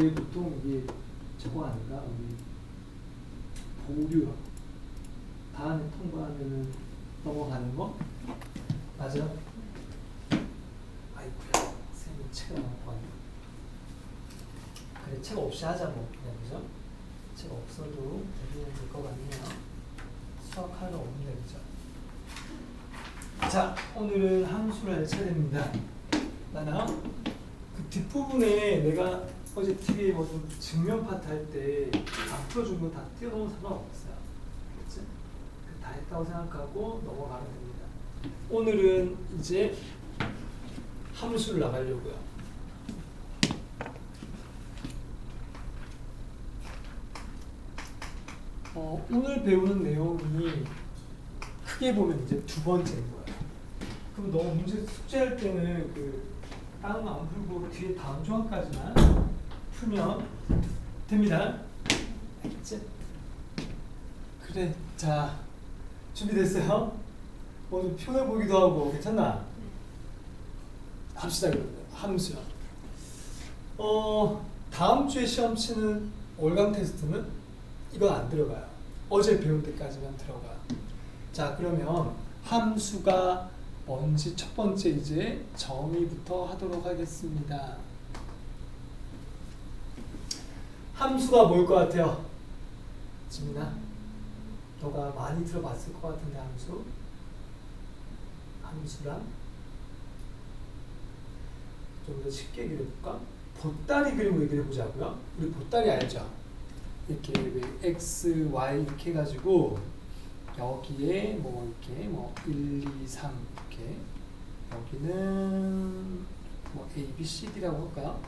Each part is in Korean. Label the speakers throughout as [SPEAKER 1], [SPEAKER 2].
[SPEAKER 1] 보통 이게 저거 아닌가? 우리 보류 다음에 통과하면은 넘어가는 거? 맞아? 아이쿠야, 쌤이 책을 안 갖고 왔네. 그래, 책 없이 하자 뭐 그냥, 그죠? 책 없어도 될 것 같네요. 수학할 거 없는데, 그죠? 자, 오늘은 함수를 할 차례입니다. 나는 그 뒷부분에 내가 어제 TV에 뭐 증명 파트 할 때 안 풀어준 거 다 띄워놓으면 상관없어요. 그치? 다 했다고 생각하고 넘어가면 됩니다. 오늘은 이제 함수를 나가려고요. 오늘 배우는 내용이 크게 보면 이제 두 번째인 거예요. 그럼 너 문제 숙제할 때는 다른 거 안 풀고 뒤에 다음 조항까지만 풀면 됩니다. 알겠지? 그래, 자, 준비됐어요? 뭐 좀 편해 보기도 하고 괜찮나? 합시다. 그러면 함수요. 다음 주에 시험 치는 월강 테스트는 이건 안 들어가요. 어제 배운 데까지만 들어가. 자, 그러면 함수가 뭔지 첫 번째 이제 정의부터 하도록 하겠습니다. 함수가 뭘 것 같아요? 지민아, 너가 많이 들어봤을 것 같은데 함수랑 좀 더 쉽게 그려볼까? 보따리 그림으로 그려보자고요. 우리 보따리 알죠? 이렇게 x, y 이렇게 해가지고 여기에 뭐 이렇게 뭐 1, 2, 3 이렇게 여기는 뭐 A, B, C, D라고 할까요?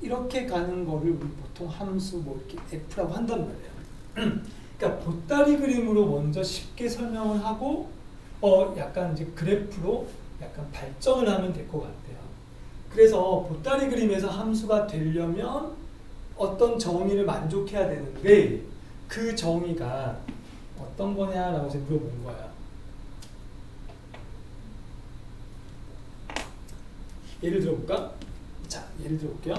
[SPEAKER 1] 이렇게 가는 거를 우리 보통 함수 뭐 이렇게 F라고 한단 말이에요. 그러니까 보따리 그림으로 먼저 쉽게 설명을 하고 약간 이제 그래프로 약간 발전을 하면 될 것 같아요. 그래서 보따리 그림에서 함수가 되려면 어떤 정의를 만족해야 되는데 그 정의가 어떤 거냐라고 이제 물어본 거야. 예를 들어볼까? 자, 예를 들어볼게요.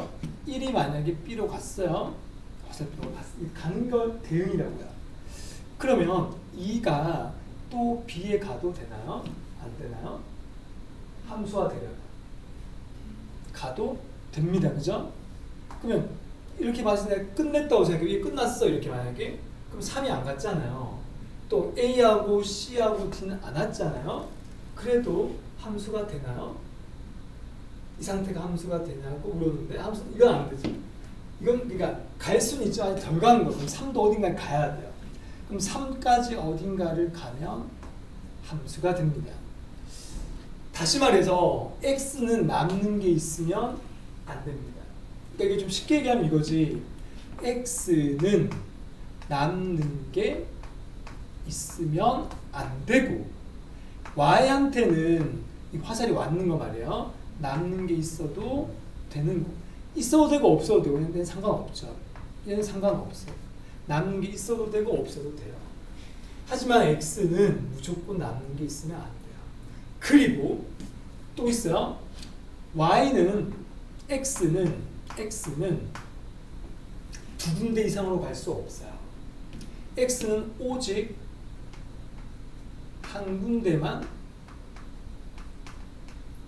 [SPEAKER 1] 1이 만약에 B로 갔어요. 화살표로 가는 걸 대응이라고요. 그러면 2가 또 B에 가도 되나요? 안 되나요? 함수화 되려면 가도 됩니다. 그죠? 그러면 이렇게 봤을 때 끝냈다고 생각해. 이게 끝났어. 이렇게 만약에 그럼 3이 안 갔잖아요. 또 A하고 C하고 D는 안 왔잖아요. 그래도 함수가 되나요? 이 상태가 함수가 되냐고 물었는데 이건 안 되죠. 이건 그러니까 갈 수는 있죠. 아니 덜 가는 거. 그럼 3도 어딘가 가야 돼요. 그럼 3까지 어딘가를 가면 함수가 됩니다. 다시 말해서 x는 남는 게 있으면 안 됩니다. 그러니까 이게 좀 쉽게 얘기하면 이거지. x는 남는 게 있으면 안 되고 y한테는 이 화살이 왔는 거 말이에요. 남는 게 있어도 되는 거. 있어도 되고 없어도 되고 얘는 상관없죠. 얘는 상관없어요. 남는 게 있어도 되고 없어도 돼요. 하지만 x는 무조건 남는 게 있으면 안 돼요. 그리고 또 있어요. x는 두 군데 이상으로 갈 수 없어요. x는 오직 한 군데만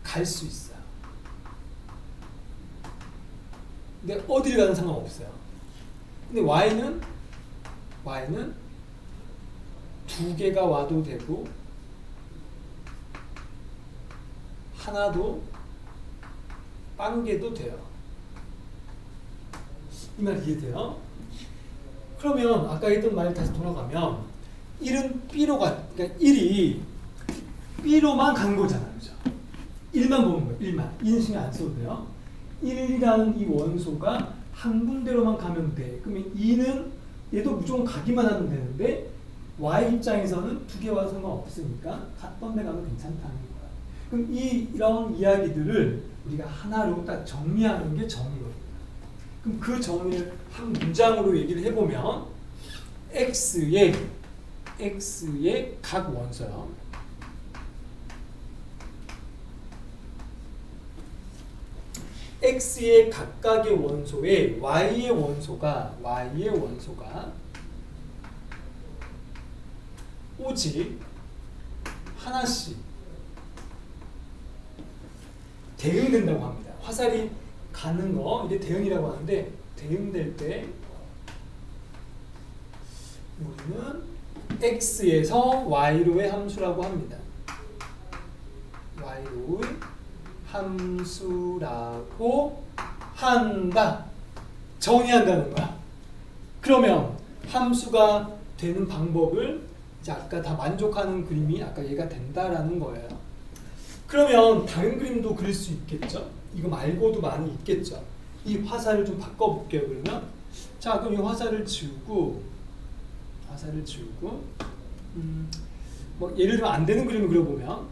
[SPEAKER 1] 갈 수 있어요. 근데 어디를 가든 상관없어요. 근데 y는 두 개가 와도 되고 하나도 빵개도 돼요. 이 말 이해돼요? 그러면 아까 했던 말 다시 돌아가면 1은 B로 그러니까 1이 B로만 간 거잖아요. 그죠? 1만 보는 거예요. 1만. 2는 신경 안 써도 돼요. 1이라는 이 원소가 한 군데로만 가면 돼. 그러면 2는 얘도 무조건 가기만 하면 되는데 Y 입장에서는 두 개 와도 상관없으니까 갔던 데 가도 괜찮다는 거야. 그럼 이런 이야기들을 우리가 하나로 딱 정리하는 게 정의거든요. 그럼 그 정의를 한 문장으로 얘기를 해보면 X의 각 원소요. x의 각각의 원소에 y의 원소가 오직 하나씩 대응된다고 합니다. 화살이 가는 거 이게 대응이라고 하는데 대응될 때 우리는 x에서 y로의 함수라고 합니다. y로의 함수라고 한다. 정의한다는 거야. 그러면 함수가 되는 방법을 이제 아까 다 만족하는 그림이 아까 얘가 된다라는 거예요. 그러면 다른 그림도 그릴 수 있겠죠? 이거 말고도 많이 있겠죠? 이 화살을 좀 바꿔볼게요. 그러면 자, 그럼 이 화살을 지우고 뭐 예를 들면 안 되는 그림을 그려보면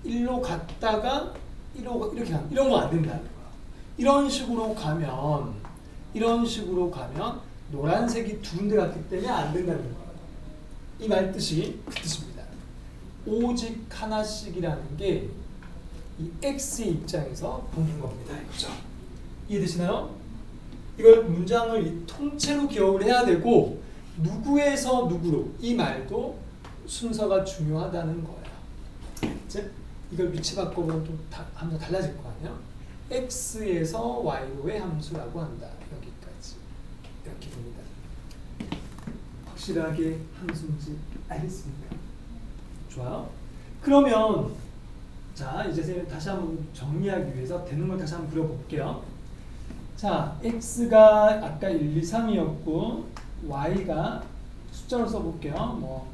[SPEAKER 1] 1로 갔다가 1로 이렇게 가는 이런 거 안 된다는 거야. 이런 식으로 가면 노란색이 두 군데 갔기 때문에 안 된다는 거야. 이 말 뜻이 그 뜻입니다. 오직 하나씩이라는 게 이 x의 입장에서 보는 겁니다. 그죠? 이해되시나요? 이걸 문장을 이 통째로 기억을 해야 되고 누구에서 누구로 이 말도 순서가 중요하다는 거예요. 이제 이걸 위치 바꿔보면 좀 함수가 달라질 거 아니야? x에서 y로의 함수라고 한다. 여기까지 이렇게 됩니다. 확실하게 함수인지 알겠습니까? 좋아요. 그러면 자 이제 선생님 다시 한번 정리하기 위해서 되는 걸 다시 한번 그려볼게요. 자 x가 아까 1, 2, 3이었고 y가 숫자로 써볼게요. 뭐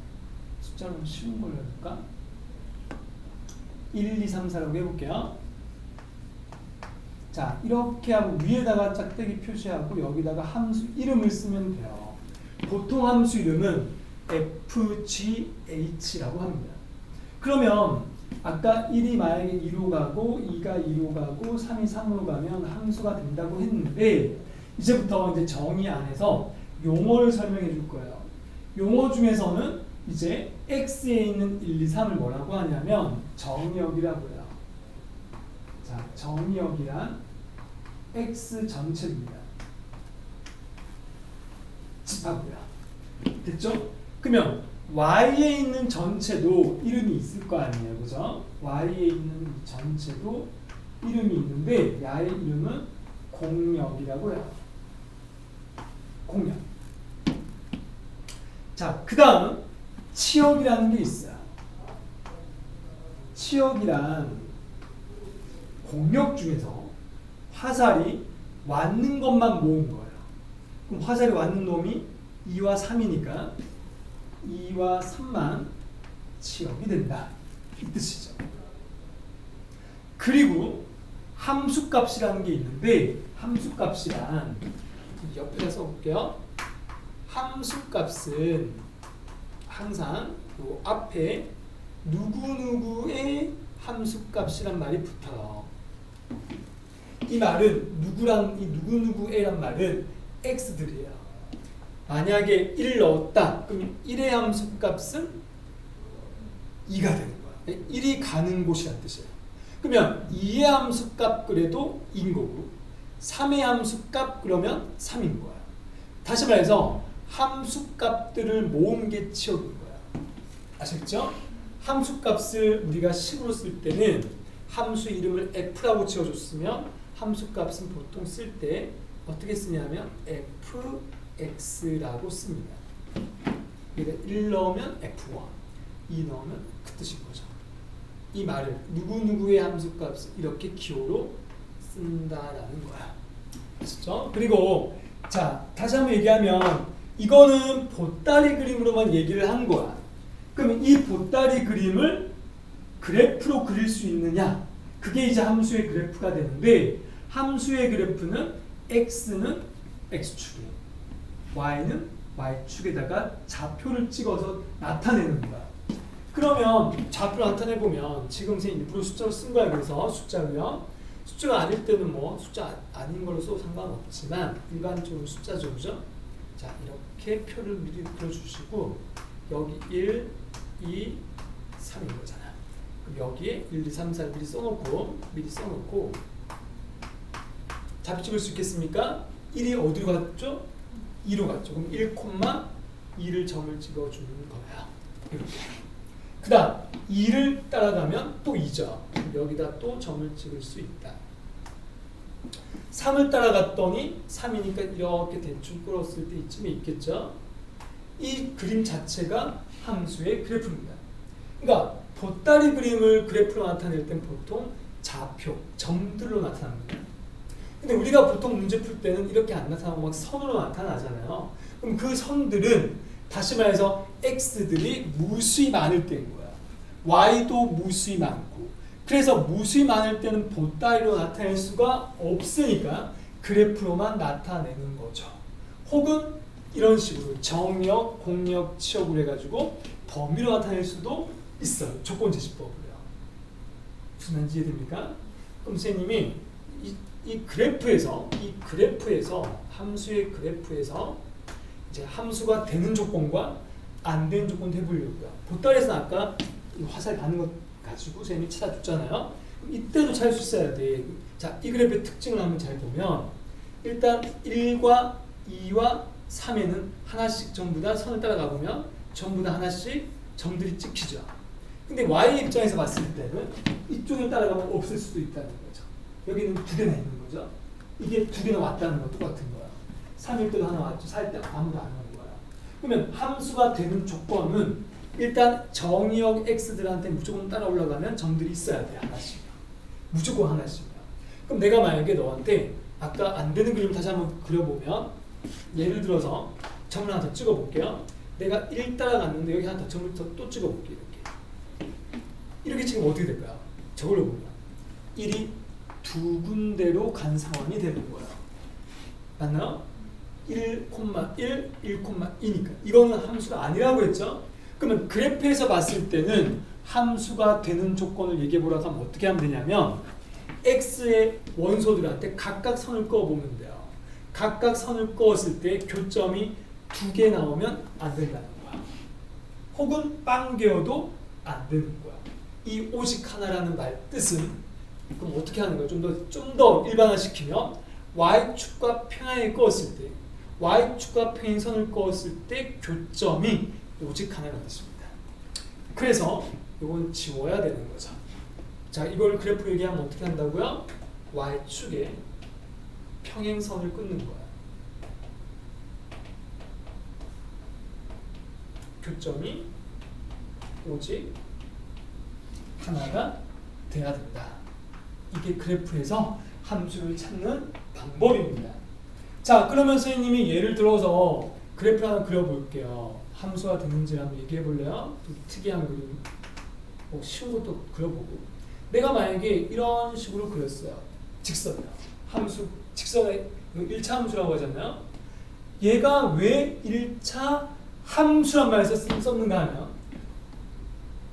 [SPEAKER 1] 숫자로 쉬운 걸로 해볼까? 1, 2, 3, 4라고 해볼게요. 자 이렇게 하고 위에다가 짝대기 표시하고 여기다가 함수 이름을 쓰면 돼요. 보통 함수 이름은 FGH라고 합니다. 그러면 아까 1이 만약에 2로 가고 2가 2로 가고 3이 3으로 가면 함수가 된다고 했는데 이제부터 이제 정의 안에서 용어를 설명해 줄 거예요. 용어 중에서는 이제 x에 있는 1, 2, 3을 뭐라고 하냐면 정의역이라고요. 자, 정의역이란 x 전체입니다. 집합이야. 됐죠? 그러면 y에 있는 전체도 이름이 있을 거 아니에요. 그죠? y에 있는 전체도 이름이 있는데 야의 이름은 공역이라고 해요. 공역. 자, 그 다음 치역이라는 게 있어요. 치역이란 공역 중에서 화살이 왔는 것만 모은 거예요. 그럼 화살이 왔는 놈이 2와 3이니까 2와 3만 치역이 된다. 이 뜻이죠. 그리고 함수값이라는 게 있는데 함수값이란 옆에다 써볼게요. 함수값은 항상 요 앞에 누구누구의 함수값이란 말이 붙어요. 이 말은 누구랑 이 누구누구의란 말은 x들이에요. 만약에 1 넣었다. 그럼 1의 함수값은 2가 되는 거야. 1이 가는 곳이란 뜻이에요. 그러면 2의 함수값 그래도 2인 거고 3의 함수값 그러면 3인 거야. 다시 말해서 함수값들을 모은 게 치역인 거야. 아시겠죠? 함수값을 우리가 식으로 쓸 때는 함수 이름을 f라고 지어줬으면 함수값은 보통 쓸 때 어떻게 쓰냐면 fx라고 씁니다. 그러니까 1 넣으면 f1, 2 넣으면 그 뜻인 거죠. 이 말을 누구누구의 함수값을 이렇게 기호로 쓴다라는 거야. 아시죠? 그리고 자 다시 한번 얘기하면 이거는 보따리 그림으로만 얘기를 한 거야. 그러면 이 보따리 그림을 그래프로 그릴 수 있느냐? 그게 이제 함수의 그래프가 되는데 함수의 그래프는 x는 x축에 y는 y축에다가 좌표를 찍어서 나타내는 거야. 그러면 좌표를 나타내보면 지금 선생님 일부러 숫자로 쓴 거야. 그래서 숫자로요. 숫자가 아닐 때는 뭐 숫자 아닌 걸로 써도 상관없지만 일반적으로 숫자죠. 그죠? 자 이렇게 표를 미리 그려주시고 여기 1, 2, 3인 거잖아. 그럼 여기에 1, 2, 3, 4 미리 써놓고 답 찍을 수 있겠습니까? 1이 어디로 갔죠? 2로 갔죠. 그럼 1,2를 점을 찍어주는 거야. 이렇게. 그 다음 2를 따라가면 또 2죠. 여기다 또 점을 찍을 수 있다. 3을 따라갔더니 3이니까 이렇게 대충 끌었을 때 이쯤에 있겠죠. 이 그림 자체가 함수의 그래프입니다. 그러니까 보따리 그림을 그래프로 나타낼 땐 보통 좌표, 점들로 나타납니다. 근데 우리가 보통 문제 풀 때는 이렇게 안 나타나고 막 선으로 나타나잖아요. 그럼 그 선들은 다시 말해서 x들이 무수히 많을 때인 거야. y도 무수히 많고. 그래서 무수히 많을 때는 보따리로 나타낼 수가 없으니까 그래프로만 나타내는 거죠. 혹은 이런 식으로 정역, 공역, 치역으로 해가지고 범위로 나타낼 수도 있어요. 조건제시법으로요. 무슨 말인지 이해됩니까? 그럼 선생님이 이 그래프에서 함수의 그래프에서 이제 함수가 되는 조건과 안 되는 조건도 해보려고요. 보따리에서는 아까 화살 가는 것 가지고 선생님이 찾아줬잖아요. 이때도 찾을 수 있어야 돼. 자, 이 그래프의 특징을 한번 잘 보면 일단 1과 2와 3에는 하나씩 전부 다 선을 따라가 보면 전부 다 하나씩 점들이 찍히죠. 근데 y 입장에서 봤을 때는 이쪽을 따라가면 없을 수도 있다는 거죠. 여기는 두 개나 있는 거죠. 이게 두 개나 왔다는 거 똑같은 거야. 3일 때도 하나 왔죠. 4일 때 아무도 안 오는 거야. 그러면 함수가 되는 조건은 일단 정의역 x들한테 무조건 따라 올라가면 점들이 있어야 돼. 하나씩. 무조건 하나씩이야. 그럼 내가 만약에 너한테 아까 안 되는 그림을 다시 한번 그려보면 예를 들어서 점을 하나 더 찍어볼게요. 내가 1 따라갔는데 여기 하나 더 점을 또 찍어볼게요. 이렇게 찍으면 어떻게 될까요? 저걸로 보면 1이 두 군데로 간 상황이 되는 거예요. 맞나요? 1,1, 1,2니까 이거는 함수가 아니라고 했죠? 그러면 그래프에서 봤을 때는 함수가 되는 조건을 얘기해보라고 하면 어떻게 하면 되냐면 x의 원소들한테 각각 선을 그어보면 돼요. 각각 선을 그었을 때 교점이 두 개 나오면 안 된다는 거야. 혹은 빵 개어도 안 되는 거야. 이 오직 하나라는 말 뜻은 그럼 어떻게 하는 거야? 좀 더 일반화시키면 y축과 평행을 그었을 때 y축과 평행선을 그었을 때 교점이 오직 하나라는 뜻입니다. 그래서 이건 지워야 되는 거죠. 자, 이걸 그래프로 얘기하면 어떻게 한다고요? y축에 평행선을 끊는 거야. 교점이 오직 하나가 돼야 된다. 이게 그래프에서 함수를 찾는 방법입니다. 자, 그러면 선생님이 예를 들어서 그래프 하나 그려볼게요. 함수가 되는지 한번 얘기해 볼래요? 특이한 그림, 뭐 쉬운 것도 그려보고. 내가 만약에 이런 식으로 그렸어요. 직선이요. 함수, 직선의 1차 함수라고 하잖아요. 얘가 왜 1차 함수란 말을 썼는가 하면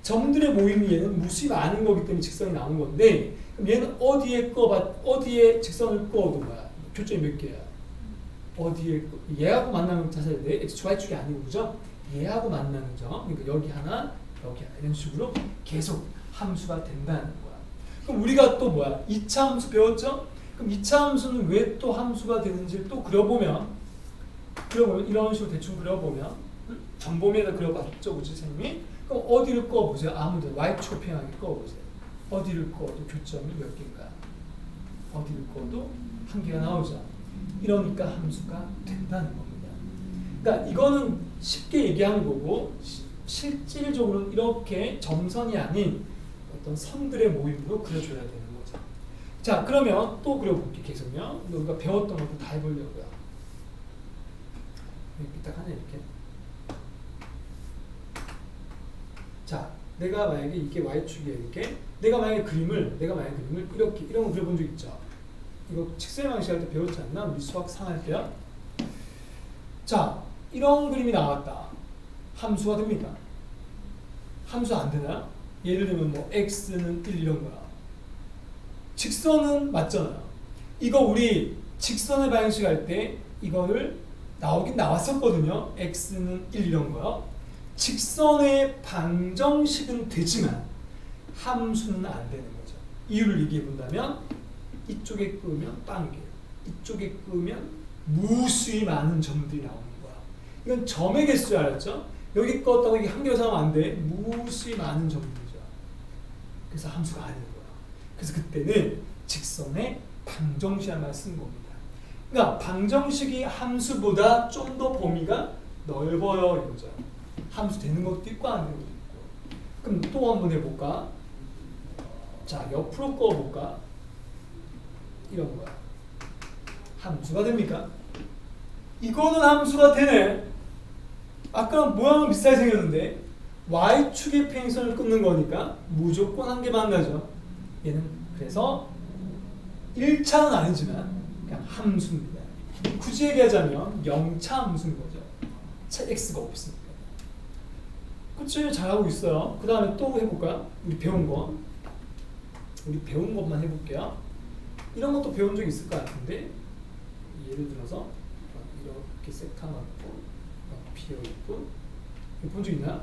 [SPEAKER 1] 점들의 모임이 얘는 무수히 많은 거기 때문에 직선이 나온 건데 그럼 얘는 어디에 직선을 그어도 뭐야? 교점이 몇 개야? 어디에 얘하고 만나는 자세인데 x, y축이 아니고 그죠? 얘하고 만나는 점 그러니까 여기 하나 여기 하나 이런 식으로 계속 함수가 된다는 거야. 그럼 우리가 또 뭐야? 2차 함수 배웠죠? 그럼 2차 함수는 왜 또 함수가 되는지 또 그려보면 이런 식으로 대충 그려보면 정보면에다 그려봤죠, 그치 선생님이? 그럼 어디를 그어보세요? 아무데나 y축 평행하게 그어보세요. 어디를 그어도 교점이 몇 개인가? 어디를 그어도 한 개가 나오죠. 이러니까 함수가 된다는 겁니다. 그러니까 이거는 쉽게 얘기하는 거고 실질적으로는 이렇게 점선이 아닌 어떤 선들의 모임으로 그려줘야 되는 거죠. 자, 그러면 또 그려볼게요. 계속요. 우리가 배웠던 것도 다 해보려고요. 이렇게 딱 하나 이렇게. 자, 내가 만약에 이게 y축이에요. 이렇게 내가 만약에 그림을 이렇게 이런 거 그려본 적 있죠. 이거 직선의 방식 할 때 배웠지 않나? 우리 수학 상할 때요. 자, 이런 그림이 나왔다. 함수가 됩니까? 함수 안 되나요? 예를 들면 뭐 x는 1 이런 거야. 직선은 맞잖아요. 이거 우리 직선의 방식 할 때 이거를 나오긴 나왔었거든요. x는 1 이런 거요. 직선의 방정식은 되지만 함수는 안 되는 거죠. 이유를 얘기해 본다면 이쪽에 끄면 빵개요. 이쪽에 끄면 무수히 많은 점들이 나오는 거야. 이건 점의 개수 알았죠? 여기 껐다고 이게 한 개로 사면 안 돼. 무수히 많은 점들이죠. 그래서 함수가 아닌 거야. 그래서 그때는 직선의 방정식이라는 말을 쓴 겁니다. 그러니까 방정식이 함수보다 좀 더 범위가 넓어요 이거죠. 함수 되는 것도 있고 안 되는 것도 있고. 그럼 또 한번 해볼까? 자, 옆으로 꺼볼까? 이런 거야. 함수가 됩니까? 이거는 함수가 되네. 아까랑 모양은 비슷하게 생겼는데 Y축의 평행선을 끊는 거니까 무조건 한 개 만나죠. 얘는 그래서 1차는 아니지만 그냥 함수입니다. 굳이 얘기하자면 0차 함수인 거죠. 차 x가 없으니까. 그치? 잘하고 있어요. 그 다음에 또 해볼까요? 우리 배운 거. 우리 배운 것만 해볼게요. 이런 것도 배운 적 있을 것 같은데 예를 들어서 이렇게 새카맣고 비어있고 본 적 있나요?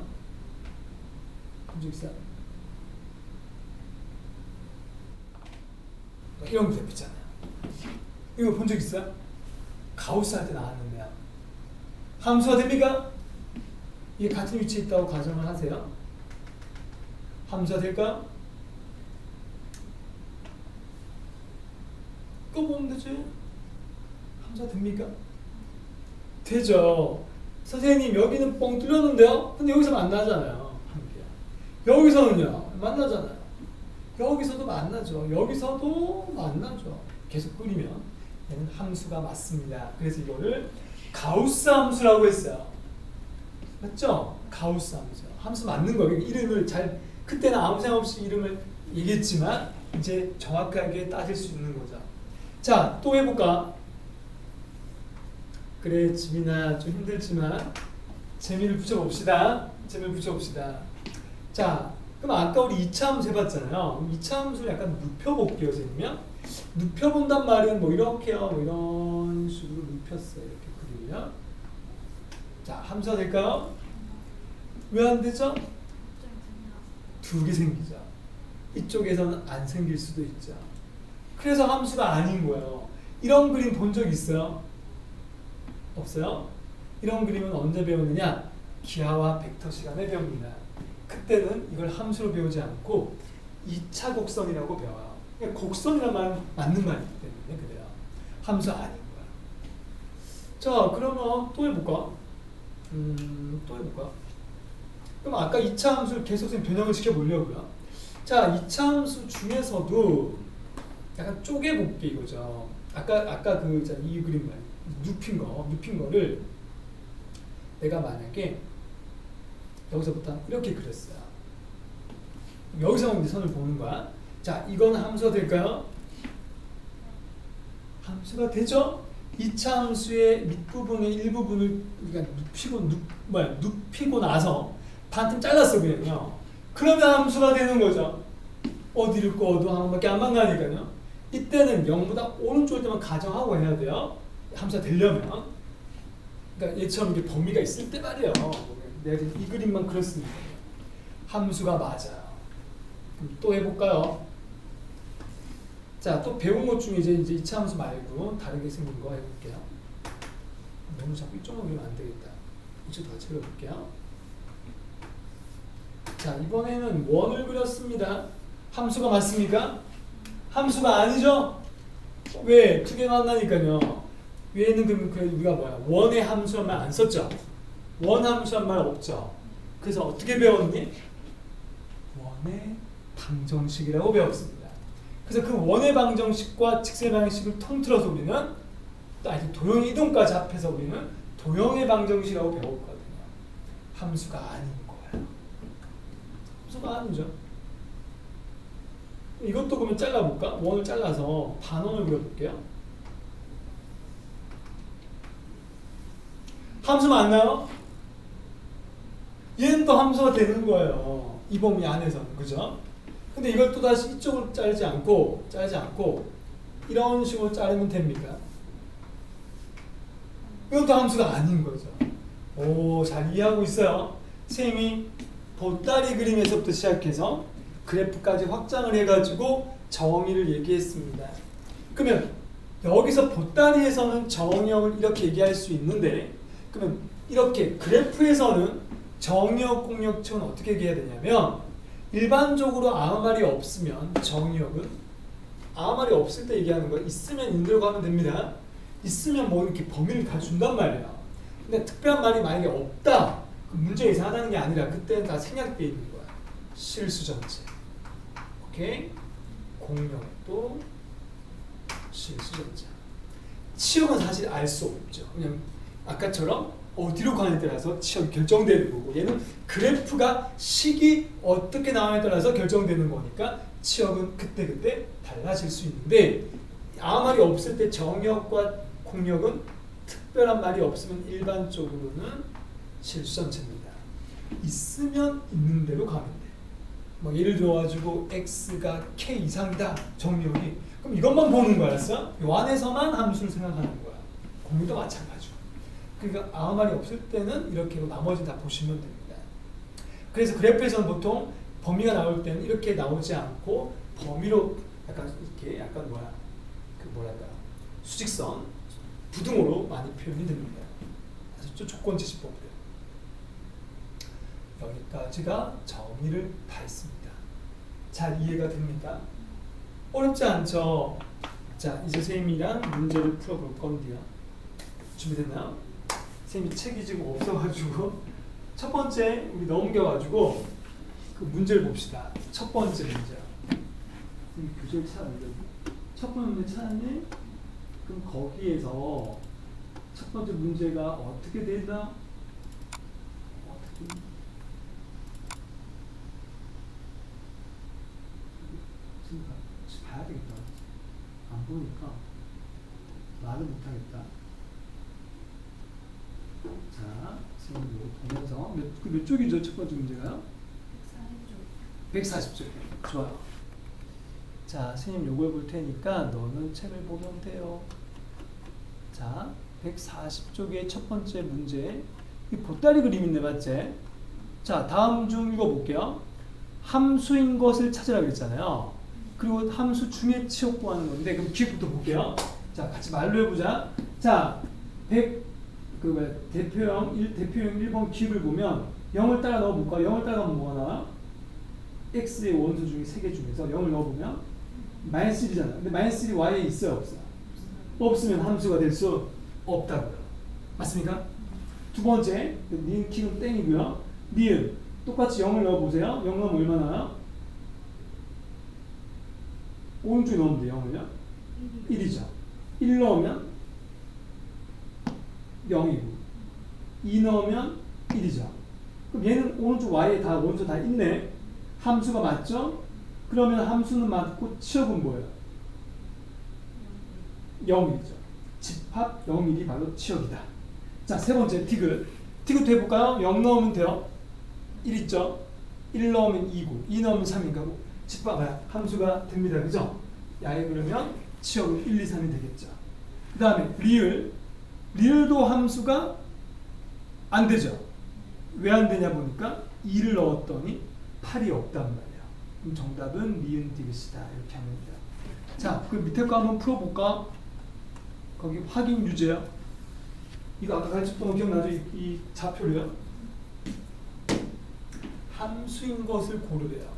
[SPEAKER 1] 본 적 있어요? 이런 그래프 있잖아요. 이거 본 적 있어요? 가우스 할 때 나왔는데요. 함수가 됩니까? 이게 같은 위치에 있다고 가정을 하세요. 함수가 될까요? 그거 보면 되지. 함수가 됩니까? 되죠. 선생님 여기는 뻥 뚫렸는데요? 근데 여기서 만나잖아요. 여기서는요? 만나잖아요. 여기서도 만나죠. 여기서도 만나죠. 계속 끓이면 얘는 함수가 맞습니다. 그래서 이거를 가우스 함수라고 했어요. 맞죠? 가우스 함수. 함수 맞는 거예요. 이름을 잘 그때는 아무 생각 없이 이름을 얘기했지만 이제 정확하게 따질 수 있는 거죠. 자, 또 해볼까? 그래, 지민아 좀 힘들지만 재미를 붙여봅시다. 재미를 붙여봅시다. 자, 그럼 아까 우리 2차 함수 해봤잖아요. 2차 함수를 약간 눕혀볼게요, 선생님이요. 눕혀본단 말은 뭐 이렇게요. 뭐 이런 식으로 눕혔어요. 이렇게 그리면. 자, 함수가 될까요? 왜 안 되죠? 두 개 생기죠. 이쪽에서는 안 생길 수도 있죠. 그래서 함수가 아닌 거예요. 이런 그림 본 적 있어요? 없어요? 이런 그림은 언제 배우느냐? 기하와 벡터 시간에 배웁니다. 그때는 이걸 함수로 배우지 않고 2차 곡선이라고 배워요. 그러니까 곡선이란 말은 맞는 말이기 때문에 그래요. 함수 아닌 거야. 자, 그러면 또 해볼까? 또 해볼까? 그럼 아까 2차 함수를 계속 변형을 시켜보려고요. 자, 2차 함수 중에서도 약간 쪼개볼게 이거죠. 아까 이 그림 말 눕힌 거를 내가 만약에 여기서부터 이렇게 그렸어요. 여기서 이제 선을 보는 거야. 자, 이건 함수가 될까요? 함수가 되죠? 2차 함수의 밑부분의 일부분을 우리가 눕히고 나서 반틈 잘랐어 그냥요. 그러면 함수가 되는 거죠. 어디를 꺼도 한 번밖에 안 만나니까요. 이때는 0보다 오른쪽일 때만 가정하고 해야 돼요. 함수가 되려면. 그러니까 얘처럼 이렇게 범위가 있을 때 말이에요. 내가 이 그림만 그렸습니다. 함수가 맞아요. 그럼 또 해볼까요? 자, 또 배운 것 중에 이제 2차 함수 말고 다르게 생긴 거 해볼게요. 너무 자꾸 이쪽만 그리면 안 되겠다. 이쪽도 같이 그려볼게요. 자, 이번에는 원을 그렸습니다. 함수가 맞습니까? 함수가 아니죠? 왜? 두 개 만나니까요. 위에는 그럼 우리가 뭐야? 원의 함수란 말 안 썼죠? 원 함수란 말 없죠? 그래서 어떻게 배웠니? 원의 방정식이라고 배웠습니다. 그래서 그 원의 방정식과 직선의 방정식을 통틀어서 우리는 도형의 이동까지 합해서 우리는 도형의 방정식이라고 배웠거든요. 함수가 아닌 거예요. 함수가 아니죠. 이것도 그러면 잘라볼까? 원을 잘라서 반원을 그려볼게요. 함수 맞나요? 얘는 또 함수가 되는 거예요. 이 범위 안에서는. 그죠? 근데 이걸 또 다시 이쪽으로 자르지 않고 이런 식으로 자르면 됩니까? 이것도 함수가 아닌 거죠. 오, 잘 이해하고 있어요. 선생님이 보따리 그림에서부터 시작해서 그래프까지 확장을 해가지고 정의를 얘기했습니다. 그러면 여기서 보따리에서는 정의역을 이렇게 얘기할 수 있는데 그러면 이렇게 그래프에서는 정의역, 공역책은 어떻게 얘기해야 되냐면 일반적으로 아무 말이 없으면 정의역은 아무 말이 없을 때 얘기하는 거예요. 있으면 인들고 하면 됩니다. 있으면 뭐 이렇게 범위를 다 준단 말이야. 근데 특별한 말이 만약에 없다. 그 문제 이상하다는 게 아니라 그때는 다 생략되어 있는 거야. 실수전체. 오케이? 공역도 실수전체. 치역은 사실 알 수 없죠. 그냥 아까처럼 어디로 가냐에 따라서 치역이 결정되는 거고 얘는 그래프가 식이 어떻게 나오냐에 따라서 결정되는 거니까 치역은 그때그때 달라질 수 있는데 아무 말이 없을 때 정역과 공역은 특별한 말이 없으면 일반적으로는 실수전체입니다. 있으면 있는 대로 가면 돼. 뭐 예를 들어가지고 x가 k 이상이다 정역이 그럼 이것만 보는 거야, 알았어? 요 안에서만 함수를 생각하는 거야. 공역도 마찬가지고. 그러니까 아무 말이 없을 때는 이렇게 나머지 다 보시면 됩니다. 그래서 그래프에서는 보통 범위가 나올 때는 이렇게 나오지 않고 범위로 약간 이렇게 약간 뭐랄까 수직선 부등호로 많이 표현이 됩니다. 아시죠? 조건 제시법들. 여기까지가 정의를 다 했습니다. 잘 이해가 됩니까? 어렵지 않죠? 자, 이제 선생님이랑 문제를 풀어볼 건데요. 준비됐나요? 선생님이 책이 지금 없어가지고 첫 번째 우리 넘겨가지고 그 문제를 봅시다. 첫 번째 문제. 교재를 찾았는데 첫 번째 문제 찾았니? 그럼 거기에서 첫 번째 문제가 어떻게 된다? 어떻게? 지금 봐야 되겠다. 안 보니까 말을 못하겠다. 자, 지금 이거 보면서 몇 쪽이죠? 첫 번째 문제가요? 140쪽. 좋아요. 자, 선생님 요걸 볼 테니까 너는 책을 보면 돼요. 자, 140쪽의 첫 번째 문제. 이 보따리 그림인데 맞지? 자, 다음 중 읽어볼게요. 함수인 것을 찾으라 그랬잖아요. 그리고 함수 중에 치역 구하는 건데 그럼 기억부터 볼게요. 자, 같이 말로 해보자. 자, 대표형 1번 기억을 보면 0을 따라 넣어볼까? 0을 따라 넣으면 뭐가 나와? x의 원소 중에 3개 중에서 0을 넣어보면 마이너스 1이잖아. 근데 마이너스 1이 y에 있어요? 없어? 없으면 함수가 될 수 없다고요. 맞습니까? 두 번째, 니은 키는 땡이고요. 니은 똑같이 0을 넣어보세요. 0 넣으면 얼마 나와요? 오른쪽에 넣으면 돼요. 0을요? 1이죠. 1 넣으면 0이고 2 넣으면 1이죠. 그럼 얘는 오른쪽 y에 다 원소 다 있네. 함수가 맞죠? 그러면 함수는 맞고 치역은 뭐예요? 0이죠. 집합 0일이 바로 치역이다. 자, 세 번째 티귿. 티귿도 해볼까요? 0 넣으면 돼요. 1 있죠? 1 넣으면 2고 2 넣으면 3인가? 집합 함수가 됩니다. 그죠? 야에 그러면 치역은 1, 2, 3이 되겠죠. 그 다음에 리을도 함수가 안 되죠. 왜 안 되냐 보니까 2를 넣었더니 8이 없단 말이야. 그럼 정답은 니은 디귿이다. 이렇게 하면 돼요. 자, 그 밑에 거 한번 풀어볼까? 거기 확인 유제요. 이거 아까 가르쳤던 거 기억나죠? 이 좌표로요. 함수인 것을 고르래요.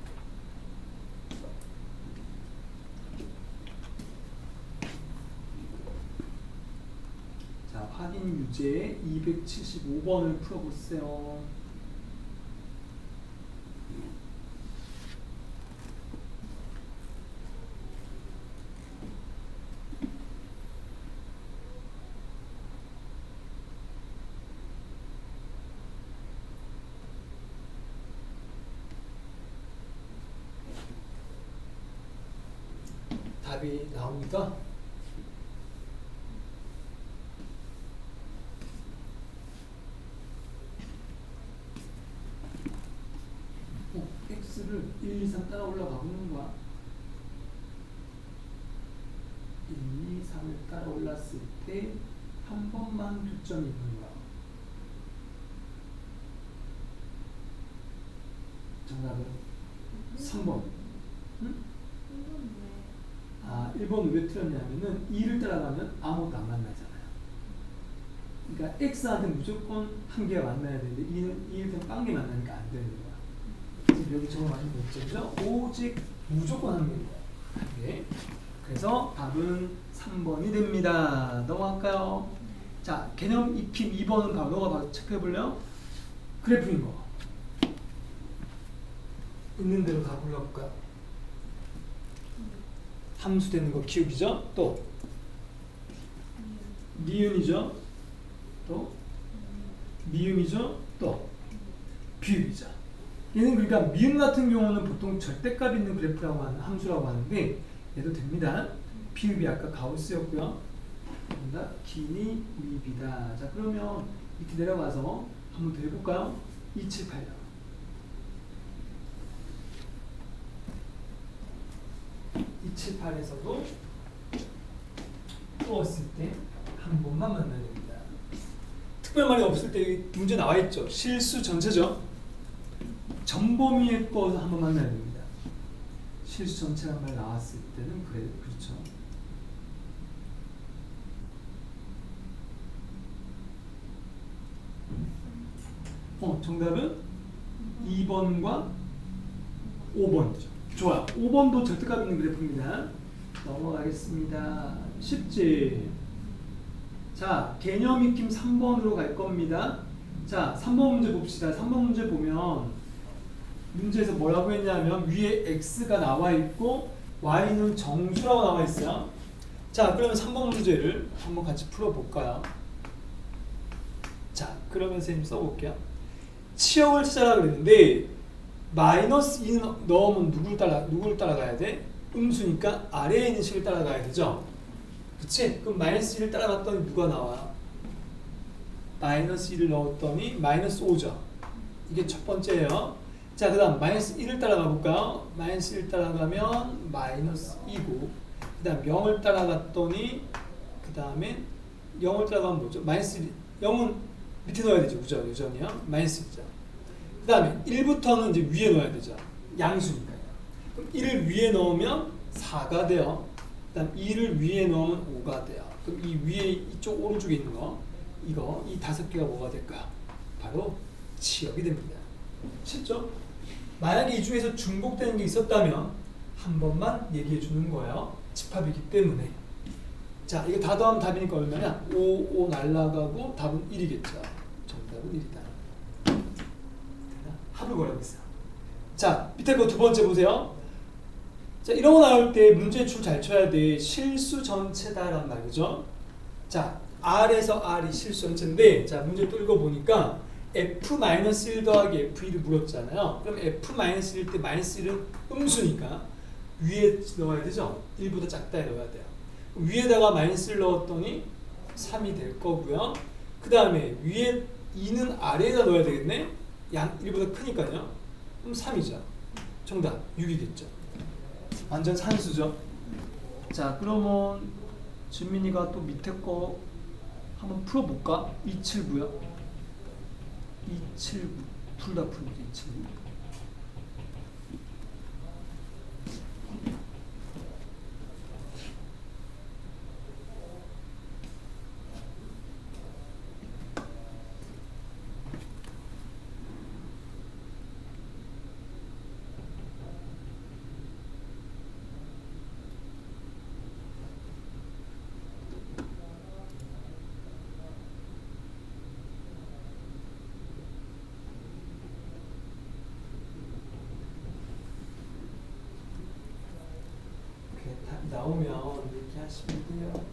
[SPEAKER 1] 자, 확인 유제 275번을 풀어보세요. 답이 나옵니까? x를 1, 2, 3 따라 올라가 보는 거야. 1, 2, 3을 따라 올랐을 때 한 번만 교점이 있는 거야. 정답은 3번. 응? 아, 1번은 왜 틀렸냐면은 2를 따라가면 아무것도 안 만나잖아요. 그러니까 x한테 무조건 한 개가 만나야 되는데 2는 딴 게 만나니까 안 되는 거야. 그래서 여기 적어가신 목적이죠. 오직 무조건 한 개인 거야. 한 개. 그래서 답은 3번이 됩니다. 넘어갈까요? 자, 개념 익힘 2번은 바로 너가 바로 체크해볼래요? 그래프인 거. 있는 대로 다 골라볼까요? 함수 되는 거 기울기죠? 또 니은이죠? 또 미음이죠? 또 비읍이죠. 얘는 그러니까 미음 같은 경우는 보통 절대값 있는 그래프라고 하는 함수라고 하는데 얘도 됩니다. 비읍이 아까 가우스였고요. 기니 미비다. 자, 그러면 밑에 내려가서 한번 더 해볼까요? 278요. 278에서도 풀었을 때 한 번만 만나야 됩니다. 특별말이 없을 때 문제 나와 있죠. 실수 전체죠. 전범위의 거 한 번 만나야 됩니다. 실수 전체란 말 나왔을 때는 그래, 그렇죠. 정답은 2번과 5번이죠. 좋아요. 5번도 절대값 있는 그래프입니다. 넘어가겠습니다. 쉽지? 자, 개념 익힘 3번으로 갈 겁니다. 자, 3번 문제 봅시다. 3번 문제 보면 문제에서 뭐라고 했냐면 위에 x가 나와 있고 y는 정수라고 나와 있어요. 자, 그러면 3번 문제를 한번 같이 풀어볼까요? 자, 그러면 선생님 써볼게요. 치역을 찾아라 그랬는데 마이너스 2는 넣으면 누구를 따라가야 돼? 음수니까 아래에 있는 식을 따라가야 되죠? 그치? 그럼 마이너스 1을 따라갔더니 누가 나와? 마이너스 1을 넣었더니 마이너스 5죠? 이게 첫 번째예요. 자, 그 다음 마이너스 1을 따라가 볼까요? 마이너스 1 따라가면 마이너스 2고 그 다음 0을 따라갔더니 그 다음에 0을 따라가면 뭐죠? 마이너스 1, 0은 밑에 넣어야 되죠. 그죠? 유전이요. 마이너스 1이죠. 그 다음에 1부터는 이제 위에 넣어야 되죠. 양수니까요. 그럼 1을 위에 넣으면 4가 돼요. 그 다음 2를 위에 넣으면 5가 돼요. 그럼 이 위에 이쪽 오른쪽에 있는 거 이거 이 5개가 뭐가 될까요? 바로 치역이 됩니다. 쉽죠? 만약에 이 중에서 중복되는 게 있었다면 한 번만 얘기해 주는 거예요. 집합이기 때문에. 자, 이거 다 더하면 답이니까 얼마냐? 5 날라가고 답은 1이겠죠. 정답은 1이다. 합을 구하고 있어요. 자, 밑에 거 두 번째 보세요. 자, 이런 거 나올 때 문제 줄 잘 쳐야 돼. 실수 전체다란 말이죠. 자, R에서 R이 실수 전체인데, 자, 문제 또 읽어보니까 F-1 더하기 F2를 물었잖아요. 그럼 F-1일 때 마이너스 1은 음수니까 위에 넣어야 되죠. 1보다 작다에 넣어야 돼요. 위에다가 마이너스 1 넣었더니 3이 될 거고요. 그 다음에 위에 2는 아래에다 넣어야 되겠네. 양 1보다 크니까요. 그럼 3이죠. 정답 6이겠죠. 완전 산수죠. 자, 그러면 진민이가 또 밑에 거 한번 풀어볼까? 279요. 279 둘 다 풀어보자. 279. 나오면 이렇게 하시면 돼요.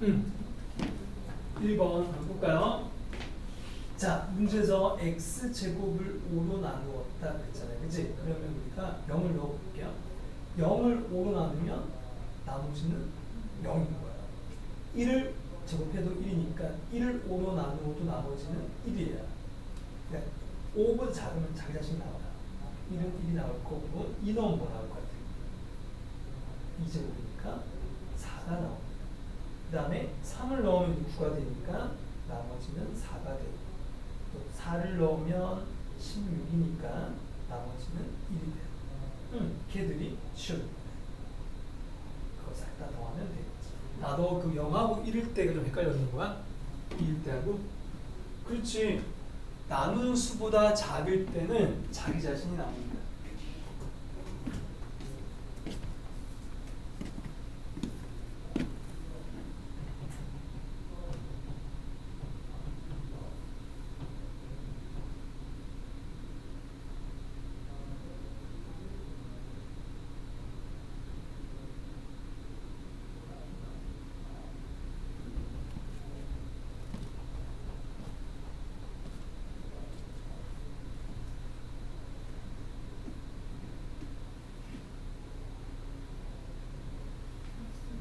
[SPEAKER 1] 1번 한번 볼까요? 자, 문제에서 x제곱을 5로 나누었다 그랬잖아요. 그치? 그러면 우리가 0을 넣어볼게요. 0을 5로 나누면 나머지는 0인 거예요. 1을 제곱해도 1이니까 1을 5로 나누어도 나머지는 1이에요. 그러니까 5보다 작으면 자기 자신 나와요. 1은 1이 나올 거고 2 넣으면 뭐 나올 것 같아요? 2제곱이니까 4가 나옵니다. 그 다음에 3을 넣으면 9가 되니까 나머지는 4가 되고 또 4를 넣으면 16이니까 나머지는 1이 돼요. 걔들이 쉬워집니다. 그거 싹 다 더하면 되겠지. 나도 그 0하고 1일 때가 좀 헷갈렸는 거야? 2일 때하고? 그렇지. 나누는 수보다 작을 때는 자기 자신이 나옵니다.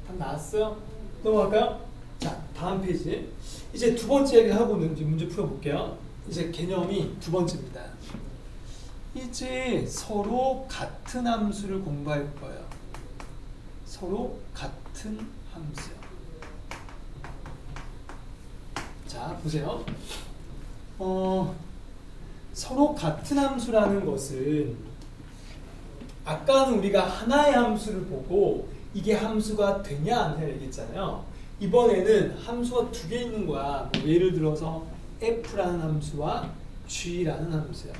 [SPEAKER 1] 다 나왔어요? 넘어갈까요? 자, 다음 페이지. 이제 두 번째 얘기 하고는 이제 문제 풀어볼게요. 이제 개념이 두 번째입니다. 이제 서로 같은 함수를 공부할 거예요. 서로 같은 함수요. 자, 보세요. 서로 같은 함수라는 것은 아까는 우리가 하나의 함수를 보고 이게 함수가 되냐 안 되냐 얘기했잖아요. 이번에는 함수가 두 개 있는 거야. 뭐 예를 들어서 f라는 함수와 g라는 함수야.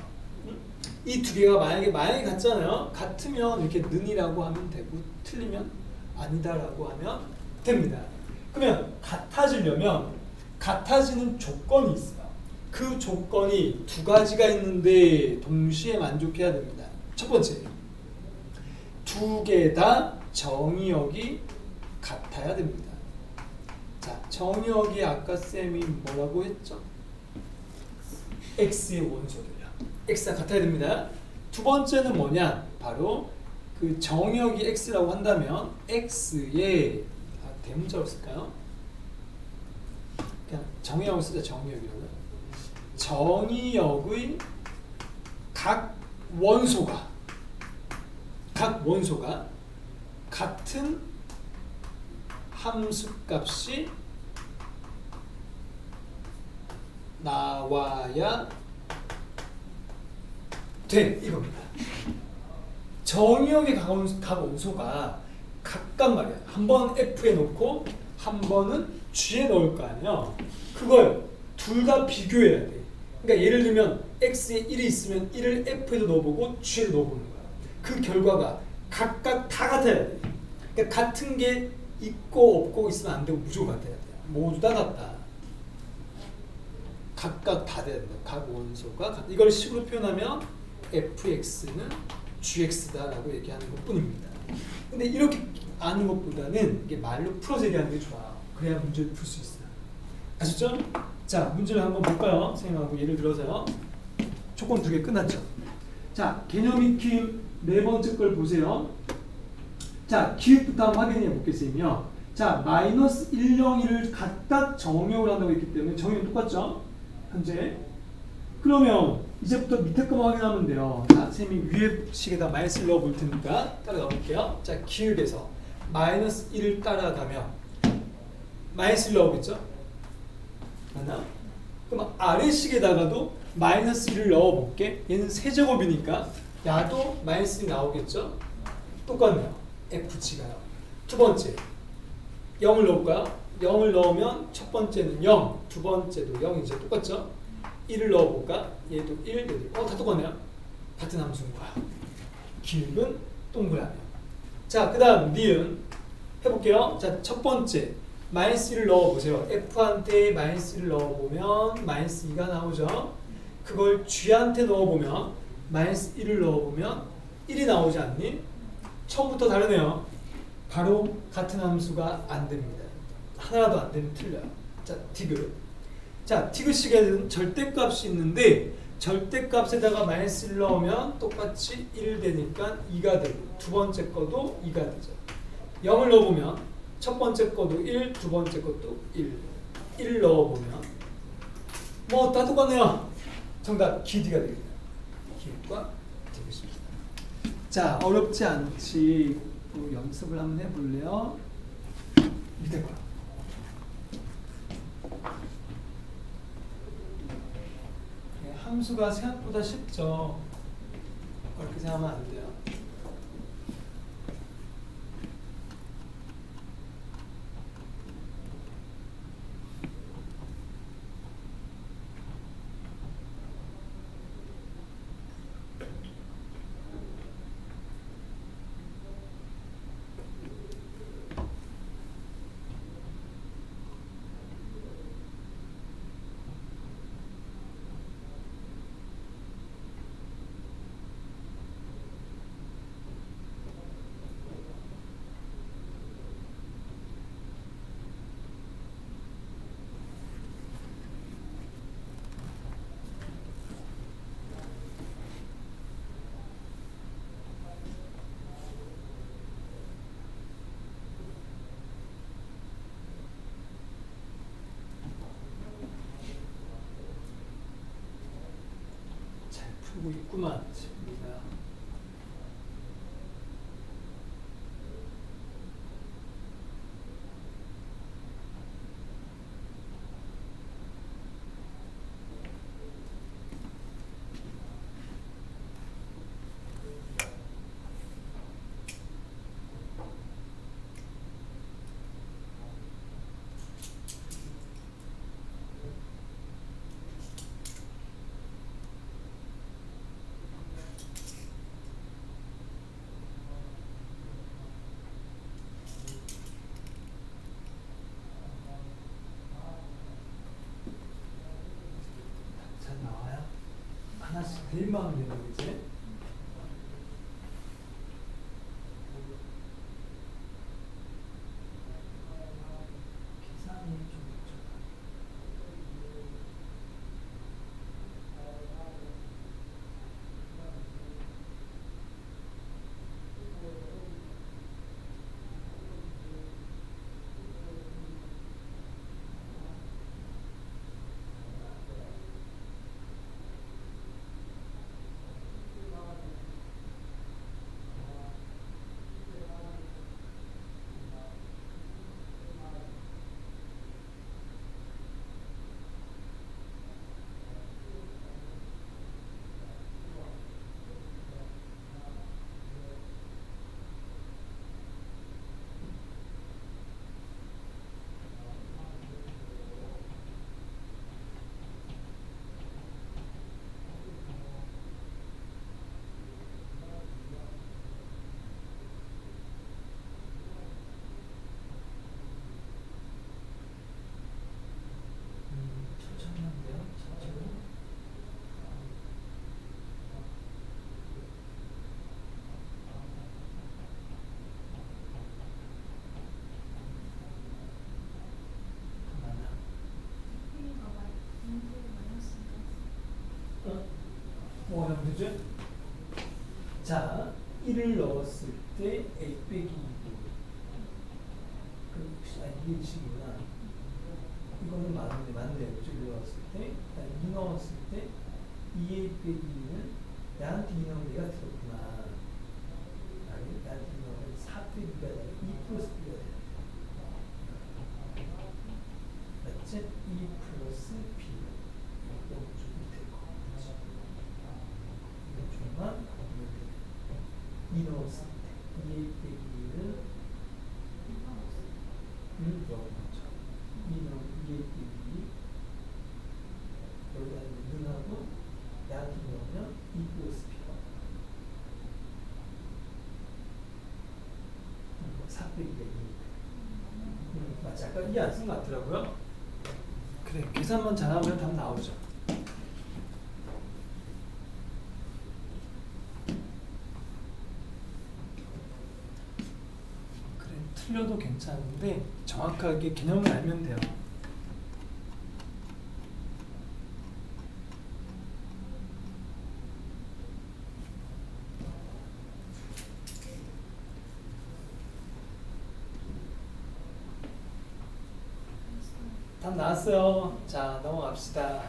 [SPEAKER 1] 이 두 개가 만약에 같잖아요. 같으면 이렇게 는이라고 하면 되고 틀리면 아니다라고 하면 됩니다. 그러면 같아지려면 같아지는 조건이 있어요. 그 조건이 두 가지가 있는데 동시에 만족해야 됩니다. 첫 번째, 두 개 다 정의역이 같아야 됩니다. 자, 정의역이 아까 쌤이 뭐라고 했죠? x의 원소들이야. x가 같아야 됩니다. 두 번째는 뭐냐? 바로 그 정의역이 x라고 한다면 x의 대문자로 쓸까요? 그냥 정의역을 쓰자. 정의역이라고요. 정의역의 각 원소가 같은 함수값이 나와야 돼 이겁니다. 정의역의 각 원소가 각각 말이야. 한 번은 F에 놓고 한 번은 G에 넣을 거 아니야. 그걸 둘 다 비교해야 돼. 그러니까 예를 들면 X에 1이 있으면 1을 F에도 넣어보고 G에도 넣어보는 거야. 그 결과가 각각 다 같아야 돼. 그러니까 같은 게 있고 없고 있으면 안 되고 무조건 같아야 돼. 모두 다 같다. 각각 다 돼야 된다. 각 원소가 이걸 식으로 표현하면 fx는 gx다라고 얘기하는 것뿐입니다. 근데 이렇게 아는 것보다는 이게 말로 풀어서 얘기하는 게 좋아. 그래야 문제를 풀 수 있어요. 아셨죠? 자, 문제를 한번 볼까요? 선생님하고 예를 들어서요. 조건 두 개 끝났죠? 자, 개념 익힘 네 번째 걸 보세요. 자, 기획부터 한번 확인해 볼게요. 자, 마이너스 1, 0, 1을 각각 정의역을 한다고 했기 때문에 정의역은 똑같죠? 현재. 그러면 이제부터 밑에 거만 확인하면 돼요. 자, 선생님이 위에 식에다 마이너스를 넣어 볼 테니까 따라가 볼게요. 자, 기획에서 마이너스 1을 따라가면 마이너스를 넣어보겠죠? 맞나? 그럼 아래 식에다가도 마이너스 1을 넣어볼게. 얘는 세제곱이니까 야도 마이너스 1이 나오겠죠? 똑같네요. fg가요. 두 번째 0을 넣을까요? 0을 넣으면 첫 번째는 0, 두 번째도 0이죠. 똑같죠? 1을 넣어볼까? 얘도 1, 얘도 다 똑같네요. 같은 함수인 거야. 기울은 동그라미. 자, 그 다음 니은 해볼게요. 자, 첫 번째 마이너스 1을 넣어보세요. f한테 마이너스 1을 넣어보면 마이너스 2가 나오죠. 그걸 g한테 넣어보면 마이너스 1을 넣어보면 1이 나오지 않니? 처음부터 다르네요. 바로 같은 함수가 안 됩니다. 하나라도 안 되면 틀려요. 자, 디귿. 자, 디귿식에는 절대값이 있는데 절대값에다가 마이너스 1 넣으면 똑같이 1 되니까 2가 되고 두 번째 거도 2가 되죠. 0을 넣어보면 첫 번째 거도 1, 두 번째 것도 1. 1 넣어보면 뭐 다 똑같네요. 정답 기디가 되겠네요. 기디과 디귿입니다. 자, 어렵지 않지. 또 연습을 한번 해볼래요? 밑에 거. 함수가 생각보다 쉽죠. 그렇게 생각하면 안 돼요. 풀고 있구만. 우리가. 나와요? 하나씩 내일만 하면 되는 거지? 계산이 좀 천천히 하면 돼요. 천천히. 뭐 하면 되죠? 자, 1을 넣었을 때 A 빼기 2. 이게 식이구나. 이거는 맞네요. 그죠? 1 넣었을 때. 2 넣었을 때 2A 빼기 2는 나한테 2 넣으면 얘가 들었구나. 아니, 나한테 2 넣으면 4 빼기가 아니라 2 플러스 B가 돼. 맞지? 2 플러스 B. 이거 좀 밑에 거. 그치? 이거 좀만 보면 돼. 2 넣었을 때 2A 빼기 2는 1 넣어봤죠. 2 넣으면 2A 빼기 2. 여기다 눈하고 나한테 넣으면 2 플러스 B가 4 빼기가 2. 맞지? 아까 이해 안 쓴 것 같더라고요. 그래, 계산만 잘하면 답 나오죠. 그래, 틀려도 괜찮은데 정확하게 개념을 알면 돼요. 답 나왔어요. 자, 넘어갑시다.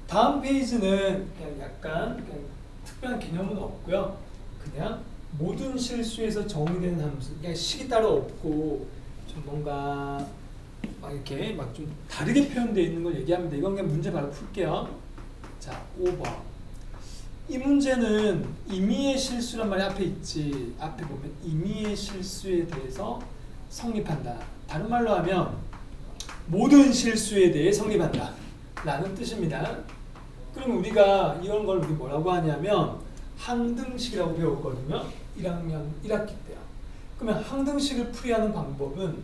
[SPEAKER 1] 다음 페이지는 그냥 약간 그냥 특별한 개념은 없고요. 그냥 모든 실수에서 정의되는 함수. 그냥 식이 따로 없고 좀 뭔가 막 이렇게 막 좀 다르게 표현되어 있는 걸 얘기합니다. 이건 그냥 문제 바로 풀게요. 자, 5번. 이 문제는 임의의 실수란 말이 앞에 있지. 앞에 보면 임의의 실수에 대해서 성립한다. 다른 말로 하면 모든 실수에 대해 성립한다 라는 뜻입니다. 그럼 우리가 이런 걸 우리 뭐라고 하냐면 항등식이라고 배웠거든요. 1학년 1학기 때요. 그러면 항등식을 풀이하는 방법은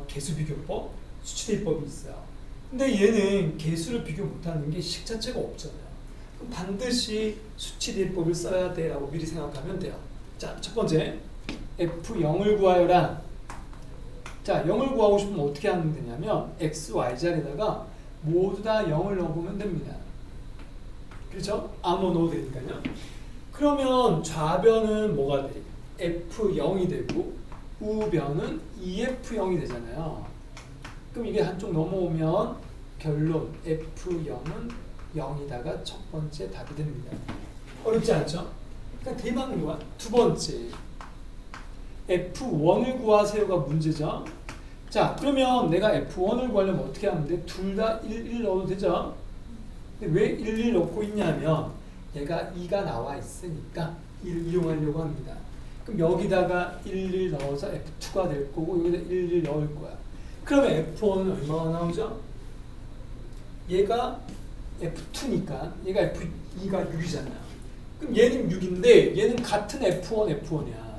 [SPEAKER 1] 개수비교법, 수치대입법이 있어요. 근데 얘는 개수를 비교 못하는 게 식 자체가 없잖아요. 그럼 반드시 수치대입법을 써야 돼 라고 미리 생각하면 돼요. 자, 첫 번째 F0을 구하여라. 자, 0을 구하고 싶으면 어떻게 하면 되냐면 x, y 자리에다가 모두 다 0을 넣어보면 됩니다. 그렇죠? 아무 넣어도 되니까요. 그러면 좌변은 뭐가 돼? F0이 되고 우변은 EF0이 되잖아요. 그럼 이게 한쪽 넘어오면 결론 F0은 0이다가 첫 번째 답이 됩니다. 어렵지 않죠? 그러니까 대박인 거야. 두 번째 F1을 구하세요가 문제죠. 자, 그러면 내가 F1을 구하려면 어떻게 하면 돼? 둘 다 1, 1 넣어도 되죠? 근데 왜 1, 1 넣고 있냐면 얘가 2가 나와 있으니까 1을 이용하려고 합니다. 그럼 여기다가 1, 1 넣어서 F2가 될 거고 여기다 1, 1 넣을 거야. 그러면 F1은 얼마가 나오죠? 얘가 F2니까 얘가 F2가 6이잖아요. 그럼 얘는 6인데 얘는 같은 F1, F1이야.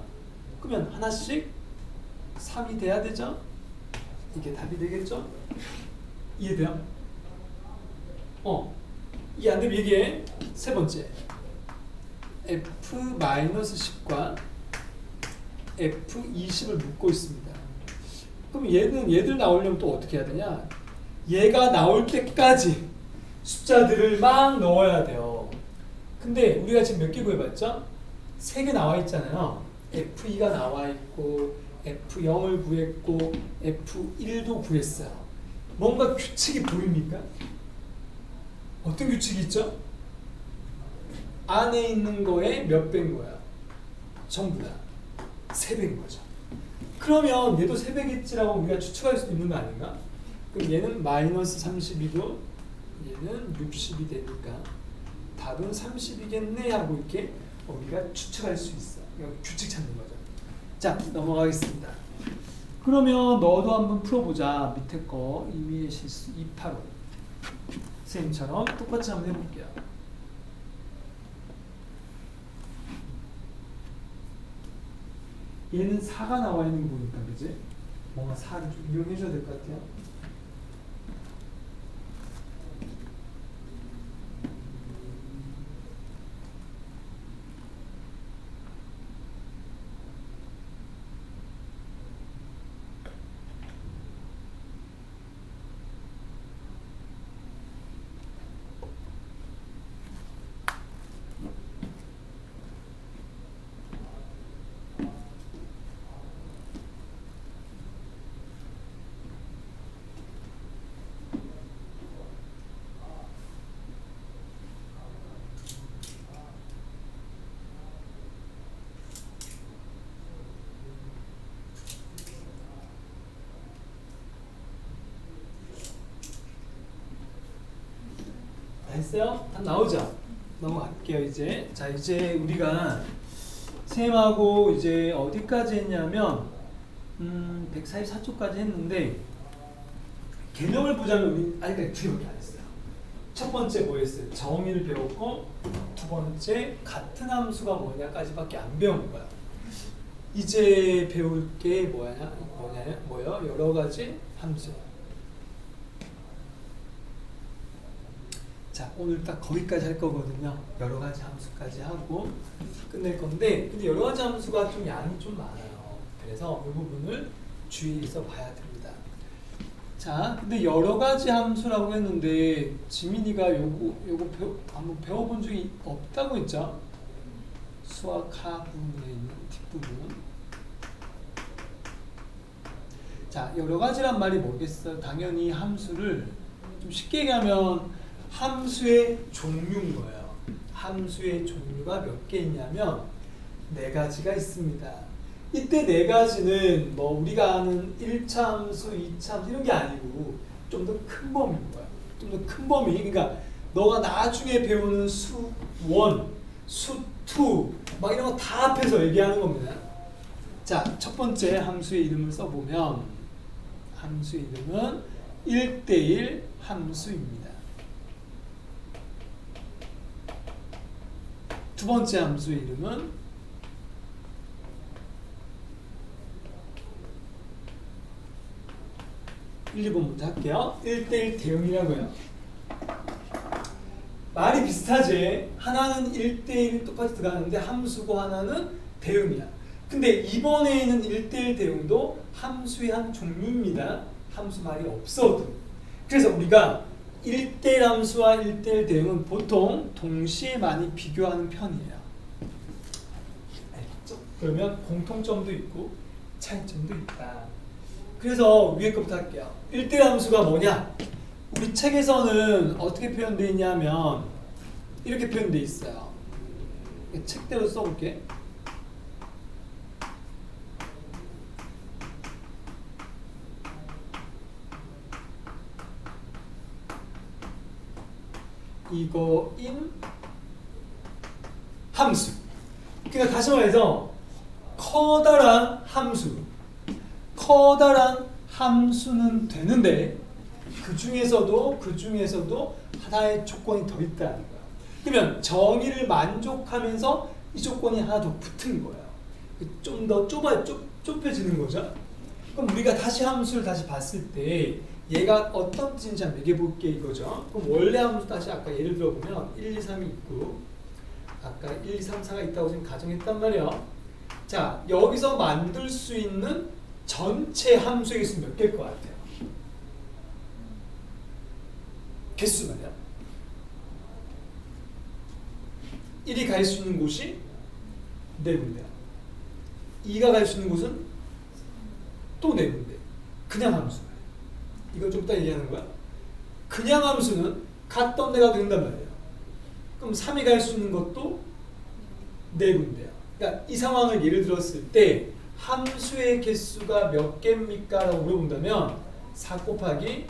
[SPEAKER 1] 그러면 하나씩 3이 돼야 되죠? 이게 답이 되겠죠? 이해돼요? 이해 안 되면 얘기해. 세 번째 F-10과 F20을 묶고 있습니다. 그럼 얘들 나오려면 또 어떻게 해야 되냐? 얘가 나올 때까지 숫자들을 막 넣어야 돼요. 근데 우리가 지금 몇 개 구해봤죠? 3개 나와 있잖아요. F2가 나와 있고 F0을 구했고 F1도 구했어요. 뭔가 규칙이 보입니까? 어떤 규칙이 있죠? 안에 있는 거에 몇 배인 거야? 전부 다 3배인 거죠. 그러면 얘도 3배겠지라고 우리가 추측할 수 있는 거 아닌가? 그럼 얘는 마이너스 30이고 얘는 60이 되니까 답은 30이겠네 하고 이렇게 우리가 추측할 수 있어. 이거 규칙 찾는 거죠. 자, 넘어가겠습니다. 그러면 너도 한번 풀어보자. 밑에 거 임의의 실수 285 선생님처럼 똑같이 한번 해볼게요. 얘는 4가 나와 있는 거 보니까 그지? 뭔가 4를 좀 이용해 줘야 될 것 같아요. 됐어요? 다 나오죠? 넘어갈게요 이제. 자, 이제 우리가 쌤하고 이제 어디까지 했냐면 144쪽까지 했는데 개념을 보자면 우리 아직까지 두 개밖에 안 했어요. 첫 번째 뭐였어요? 정의를 배웠고 두 번째 같은 함수가 뭐냐까지밖에 안 배운 거야. 이제 배울 게 뭐요? 여러 가지 함수. 자, 오늘 딱 거기까지 할 거거든요. 여러 가지 함수까지 하고 끝낼 건데, 근데 여러 가지 함수가 좀 양이 좀 많아요. 그래서 이 부분을 주의해서 봐야 됩니다. 자, 근데 여러 가지 함수라고 했는데 지민이가 요거 한번 배워본 적이 없다고 했죠? 수학 하부에 있는 뒷부분. 자, 여러 가지란 말이 뭐겠어요? 당연히 함수를 좀 쉽게 얘기하면 함수의 종류인 거예요. 함수의 종류가 몇 개 있냐면 4가지가 있습니다. 이때 4가지는 뭐 우리가 아는 1차 함수, 2차 함수 이런 게 아니고 좀 더 큰 범위인 거야. 좀 더 큰 범위. 그러니까 너가 나중에 배우는 수 1, 수 2, 막 이런 거 다 합해서 얘기하는 겁니다. 자, 첫 번째 함수의 이름을 써보면 함수의 이름은 1대1 함수입니다. 두 번째 함수의 이름은 1, 2번 먼저 할게요. 1대1 대응이라고요. 말이 비슷하지? 하나는 1대1이 똑같이 들어가는데 함수고 하나는 대응이야. 근데 이번에 있는 1대1 대응도 함수의 한 종류입니다. 함수 말이 없어도. 그래서 우리가 1대1 함수와 1대1 대응은 보통 동시에 많이 비교하는 편이에요. 알겠죠? 그러면 공통점도 있고 차이점도 있다. 그래서 위에 것부터 할게요. 1대1 함수가 뭐냐? 우리 책에서는 어떻게 표현되어 있냐면 이렇게 표현되어 있어요. 책대로 써볼게. 이거인 함수. 그러니까 다시 말해서 커다란 함수는 되는데 그 중에서도 하나의 조건이 더 있다는 거야. 그러면 정의를 만족하면서 이 조건이 하나 더 붙은 거예요. 좀 더 좁혀지는 거죠. 그럼 우리가 다시 함수를 다시 봤을 때 얘가 어떤 뜻인지 한번 매겨볼게 이거죠. 그럼 원래 함수 다시 아까 예를 들어보면 1, 2, 3이 있고 아까 1, 2, 3, 4가 있다고 지금 가정했단 말이에요. 자, 여기서 만들 수 있는 전체 함수의 개수는 몇 개일 것 같아요? 개수 말이야. 1이 갈 수 있는 곳이 4군데야. 2가 갈 수 있는 곳은 또 4군데. 그냥 함수. 이걸 좀 이따 얘기하는 거야. 그냥 함수는 갔던 데가 된단 말이에요. 그럼 3이 갈 수 있는 것도 4군데야. 그러니까 이 상황을 예를 들었을 때 함수의 개수가 몇 개입니까? 라고 물어본다면 4 곱하기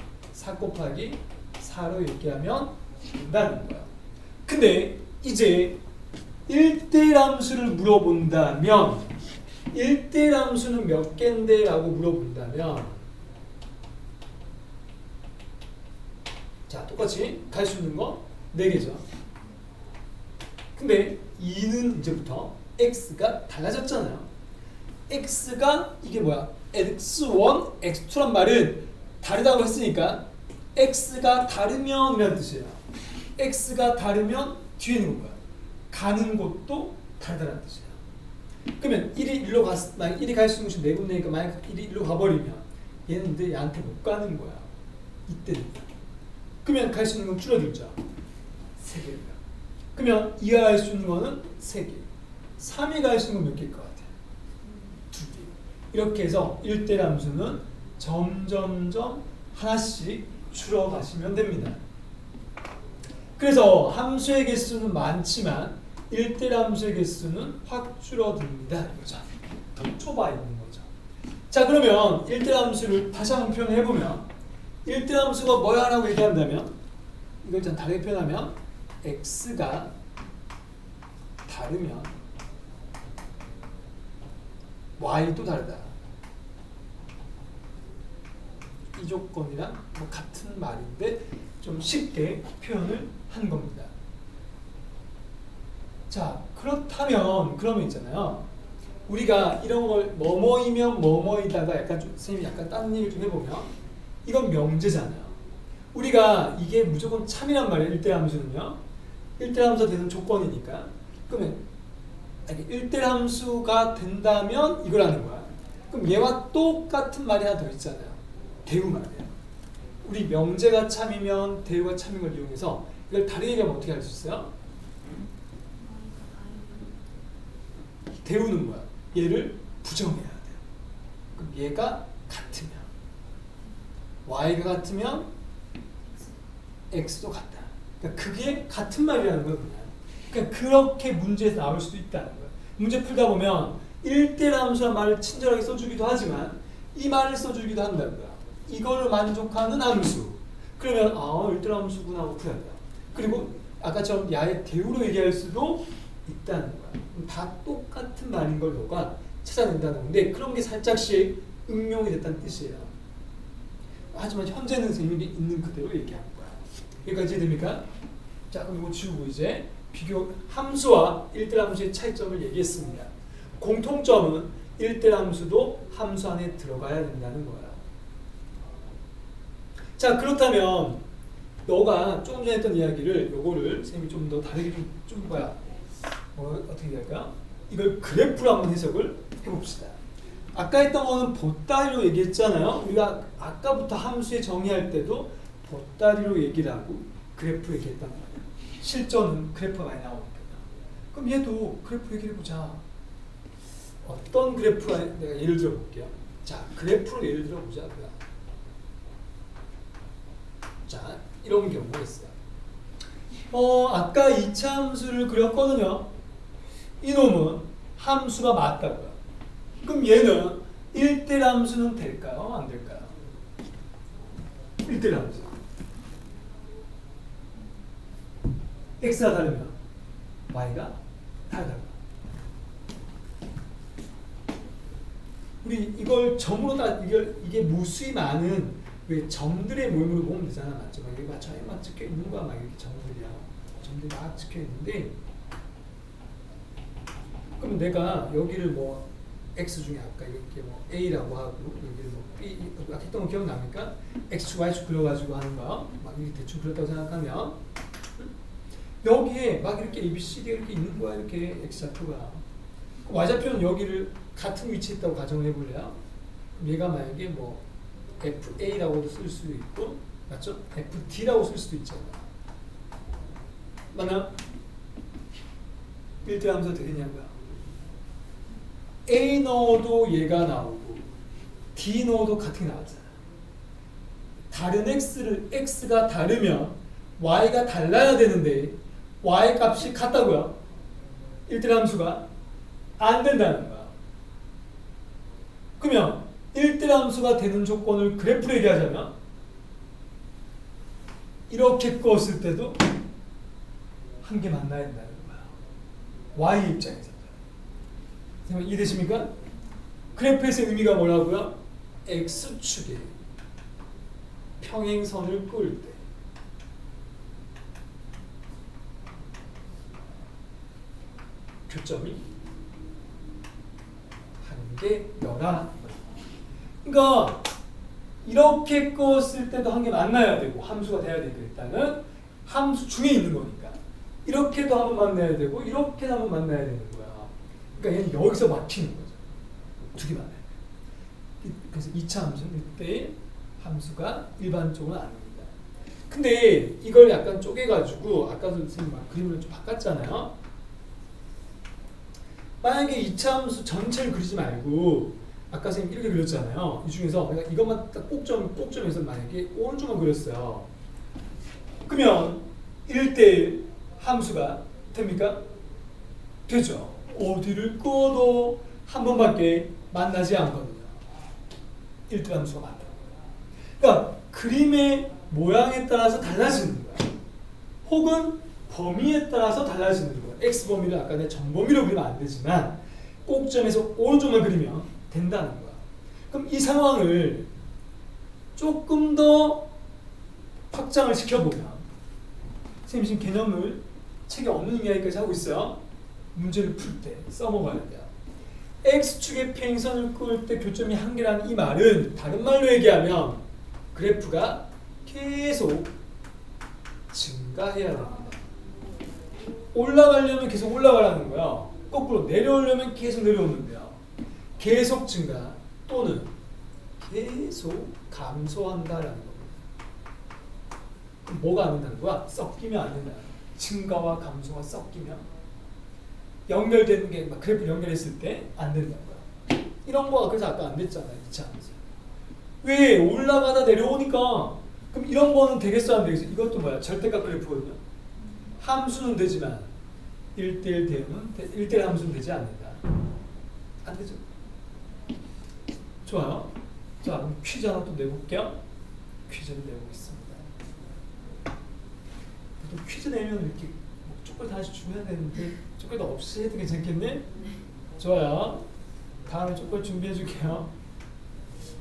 [SPEAKER 1] 4로 얘기하면 된다는 거야. 근데 이제 1대1 함수를 물어본다면 1대1 함수는 몇 개인데? 라고 물어본다면 자, 똑같이 갈 수 있는 거 4개죠. 근데 2는 이제부터 x가 달라졌잖아요. x가 이게 뭐야? x1, x2란 말은 다르다고 했으니까 x가 다르면 이라는 뜻이에요. x가 다르면 뒤에 있는 건 뭐야? 가는 곳도 다르다는 뜻이에요. 그러면 1이 일로 만약 1이 갈 수 있는 곳이 4군데니까 만약 1이 일로 가버리면 얘는 근데 얘한테 못 가는 거야. 이때는. 그러면 갈 수 있는 건 줄어들죠. 3개고요. 그러면 2가 갈 수 있는 거는 3개. 3이 갈 수 있는 건 몇 개일 것 같아요? 2개. 이렇게 해서 1대1 함수는 점점점 하나씩 줄어가시면 됩니다. 그래서 함수의 개수는 많지만 1대1 함수의 개수는 확 줄어듭니다. 이거죠. 더 좁아 있는 거죠. 자, 그러면 1대1 함수를 다시 한번 표현해보면 1대1 함수가 뭐야? 라고 얘기한다면 이걸 일단 다르게 표현하면 x가 다르면 y도 다르다. 이 조건이랑 뭐 같은 말인데 좀 쉽게 표현을 한 겁니다. 자, 그렇다면 그러면 있잖아요. 우리가 이런 걸 뭐뭐이면 뭐뭐이다가 약간 좀 선생님이 약간 딴 얘기 좀 해보면 이건 명제잖아요. 우리가 이게 무조건 참이란 말이에요. 1대1 함수는요. 1대1 함수가 되는 조건이니까. 그러면 1대1 함수가 된다면 이걸 하는 거야. 그럼 얘와 똑같은 말이 하나 더 있잖아요. 대우 말이에요. 우리 명제가 참이면 대우가 참인 걸 이용해서 이걸 다르게 얘기하면 어떻게 할 수 있어요? 대우는 뭐야? 얘를 부정해야 돼요. 그럼 얘가 같으면 y가 같으면 x도 같다. 그러니까 그게 같은 말이라는 거예요. 그러니까 그렇게 문제에서 나올 수도 있다는 거예요. 문제 풀다 보면 1대 함수란 말을 친절하게 써주기도 하지만 이 말을 써주기도 한다고요. 이걸로 만족하는 함수. 그러면 1대 함수구나 하고 풀어야 돼요. 그리고 아까처럼 야의 대우로 얘기할 수도 있다는 거야. 다 똑같은 말인 걸 너가 찾아낸다는 건데 그런 게 살짝씩 응용이 됐다는 뜻이에요. 하지만 현재는 이미 있는 그대로 얘기하는 거야. 여기까지 됩니까? 자, 그럼 이거 지우고 이제 비교 함수와 1대 함수의 차이점을 얘기했습니다. 공통점은 1대 함수도 함수 안에 들어가야 된다는 거야. 자, 그렇다면 너가 조금 전에 했던 이야기를 요거를 선생님이 좀 더 다르게 좀 어떻게 할까요? 이걸 그래프로 한번 해석을 해봅시다. 아까 했던 거는 보따리로 얘기했잖아요. 우리가 아까부터 함수에 정의할 때도 보따리로 얘기를 하고 그래프 얘기했단 말이에요. 실전은 그래프가 많이 나오니까. 그럼 얘도 그래프 얘기를 해보자. 어떤 그래프가 내가 예를 들어 볼게요. 자, 그래프로 예를 들어 보자. 자, 이런 경우가 있어요. 아까 2차 함수를 그렸거든요. 이놈은 함수가 맞다고요. 그럼 얘는 1대 함수는 될까요? 안 될까요? 1대 함수. x가 다르면 y가 다르다고요. 우리 이걸 점으로 이게 무수히 많은 왜 점들의 모임으로 보면 되잖아. 맞죠? 이게 맞춰야만 찍혀 있는 거야. 막 이렇게 점들이야. 점들이 막 찍혀 있는데 그럼 내가 여기를 뭐 x 중에 아까 이렇게 뭐 a라고 하고 여기를 뭐 b 아까 했던 거 기억납니까? x축 y축 그려가지고 하는 거 막 이렇게 대충 그렸다고 생각하면 여기에 막 이렇게 a, b, c, d 이렇게 있는 거야. 이렇게 x좌표가 y좌표는 여기를 같은 위치에 있다고 가정을 해볼래요? 얘가 만약에 뭐 FA라고도 쓸 수도 있고 맞죠? FD라고 쓸 수도 있잖아요. 맞나요? 1대 함수 되겠냐고요? A 넣어도 얘가 나오고 D 넣어도 같은 게 나왔잖아요. 다른 X가 다르면 Y가 달라야 되는데 Y 값이 같다고요? 1대 함수가 안 된다는 거야. 그러면 1대 함수가 되는 조건을 그래프로 얘기하자면 이렇게 껐을 때도 한 개 만나야 된다는 거야. Y 입장에서. 이해되십니까? 그래프에서 의미가 뭐라고요? X축에 평행선을 끄을 때 교점이 한 개여라. 그러니까 이렇게 껐을 때도 한 개 만나야 되고 함수가 돼야 되니까 일단은 함수 중에 있는 거니까 이렇게도 한번 만나야 되고 이렇게도 한번 만나야 되는 거야. 그러니까 얘는 여기서 막히는 거죠. 두 개 만나야 돼. 그래서 2차 함수는 이때 함수가 일반적으로 아닙니다. 근데 이걸 약간 쪼개가지고 아까도 선생님 그림을 좀 바꿨잖아요. 만약에 2차 함수 전체를 그리지 말고 아까 선생님 이렇게 그렸잖아요. 이 중에서 내가 이것만 딱 꼭점에서 만약에 오른쪽만 그렸어요. 그러면 1대1 함수가 됩니까? 되죠. 어디를 꺼도 한 번밖에 만나지 않거든요. 1대 함수가 맞다. 그러니까 그림의 모양에 따라서 달라지는 거야. 혹은 범위에 따라서 달라지는 거야. X 범위를 아까 내 정범위로 그리면 안 되지만 꼭점에서 오른쪽만 그리면 된다는 거야. 그럼 이 상황을 조금 더 확장을 시켜보면 선생님 지금 개념을 책에 없는 이야기까지 하고 있어요. 문제를 풀 때 써먹어야 돼요. X축의 평행선을 끄을 때 교점이 한 개라는 이 말은 다른 말로 얘기하면 그래프가 계속 증가해야 됩니다. 올라가려면 계속 올라가라는 거야. 거꾸로 내려오려면 계속 내려오는데요. 계속 증가 또는 계속 감소한다라는 겁니다. 그럼 뭐가 안 된다는 거야? 섞이면 안 된다. 증가와 감소가 섞이면 연결되는 게 막 그래프 연결했을 때 안 된다는 거야. 이런 거가 그래서 아까 안 됐잖아요. 그렇지 않으세요? 왜? 올라가다 내려오니까. 그럼 이런 거는 되겠어 안 되겠어? 이것도 뭐야? 절대값 그래프거든요. 함수는 되지만 1대1 대응은 1대1 함수는 되지 않는다. 안 되죠. 좋아요. 자, 그럼 퀴즈 하나 또 내볼게요. 퀴즈를 내보겠습니다. 또 퀴즈 내면 이렇게 뭐 쪼꼬리 다시 주어야 되는데 쪼꼬리도 없이 해도 괜찮겠네? 좋아요. 다음에 쪼꼬리 준비해 줄게요.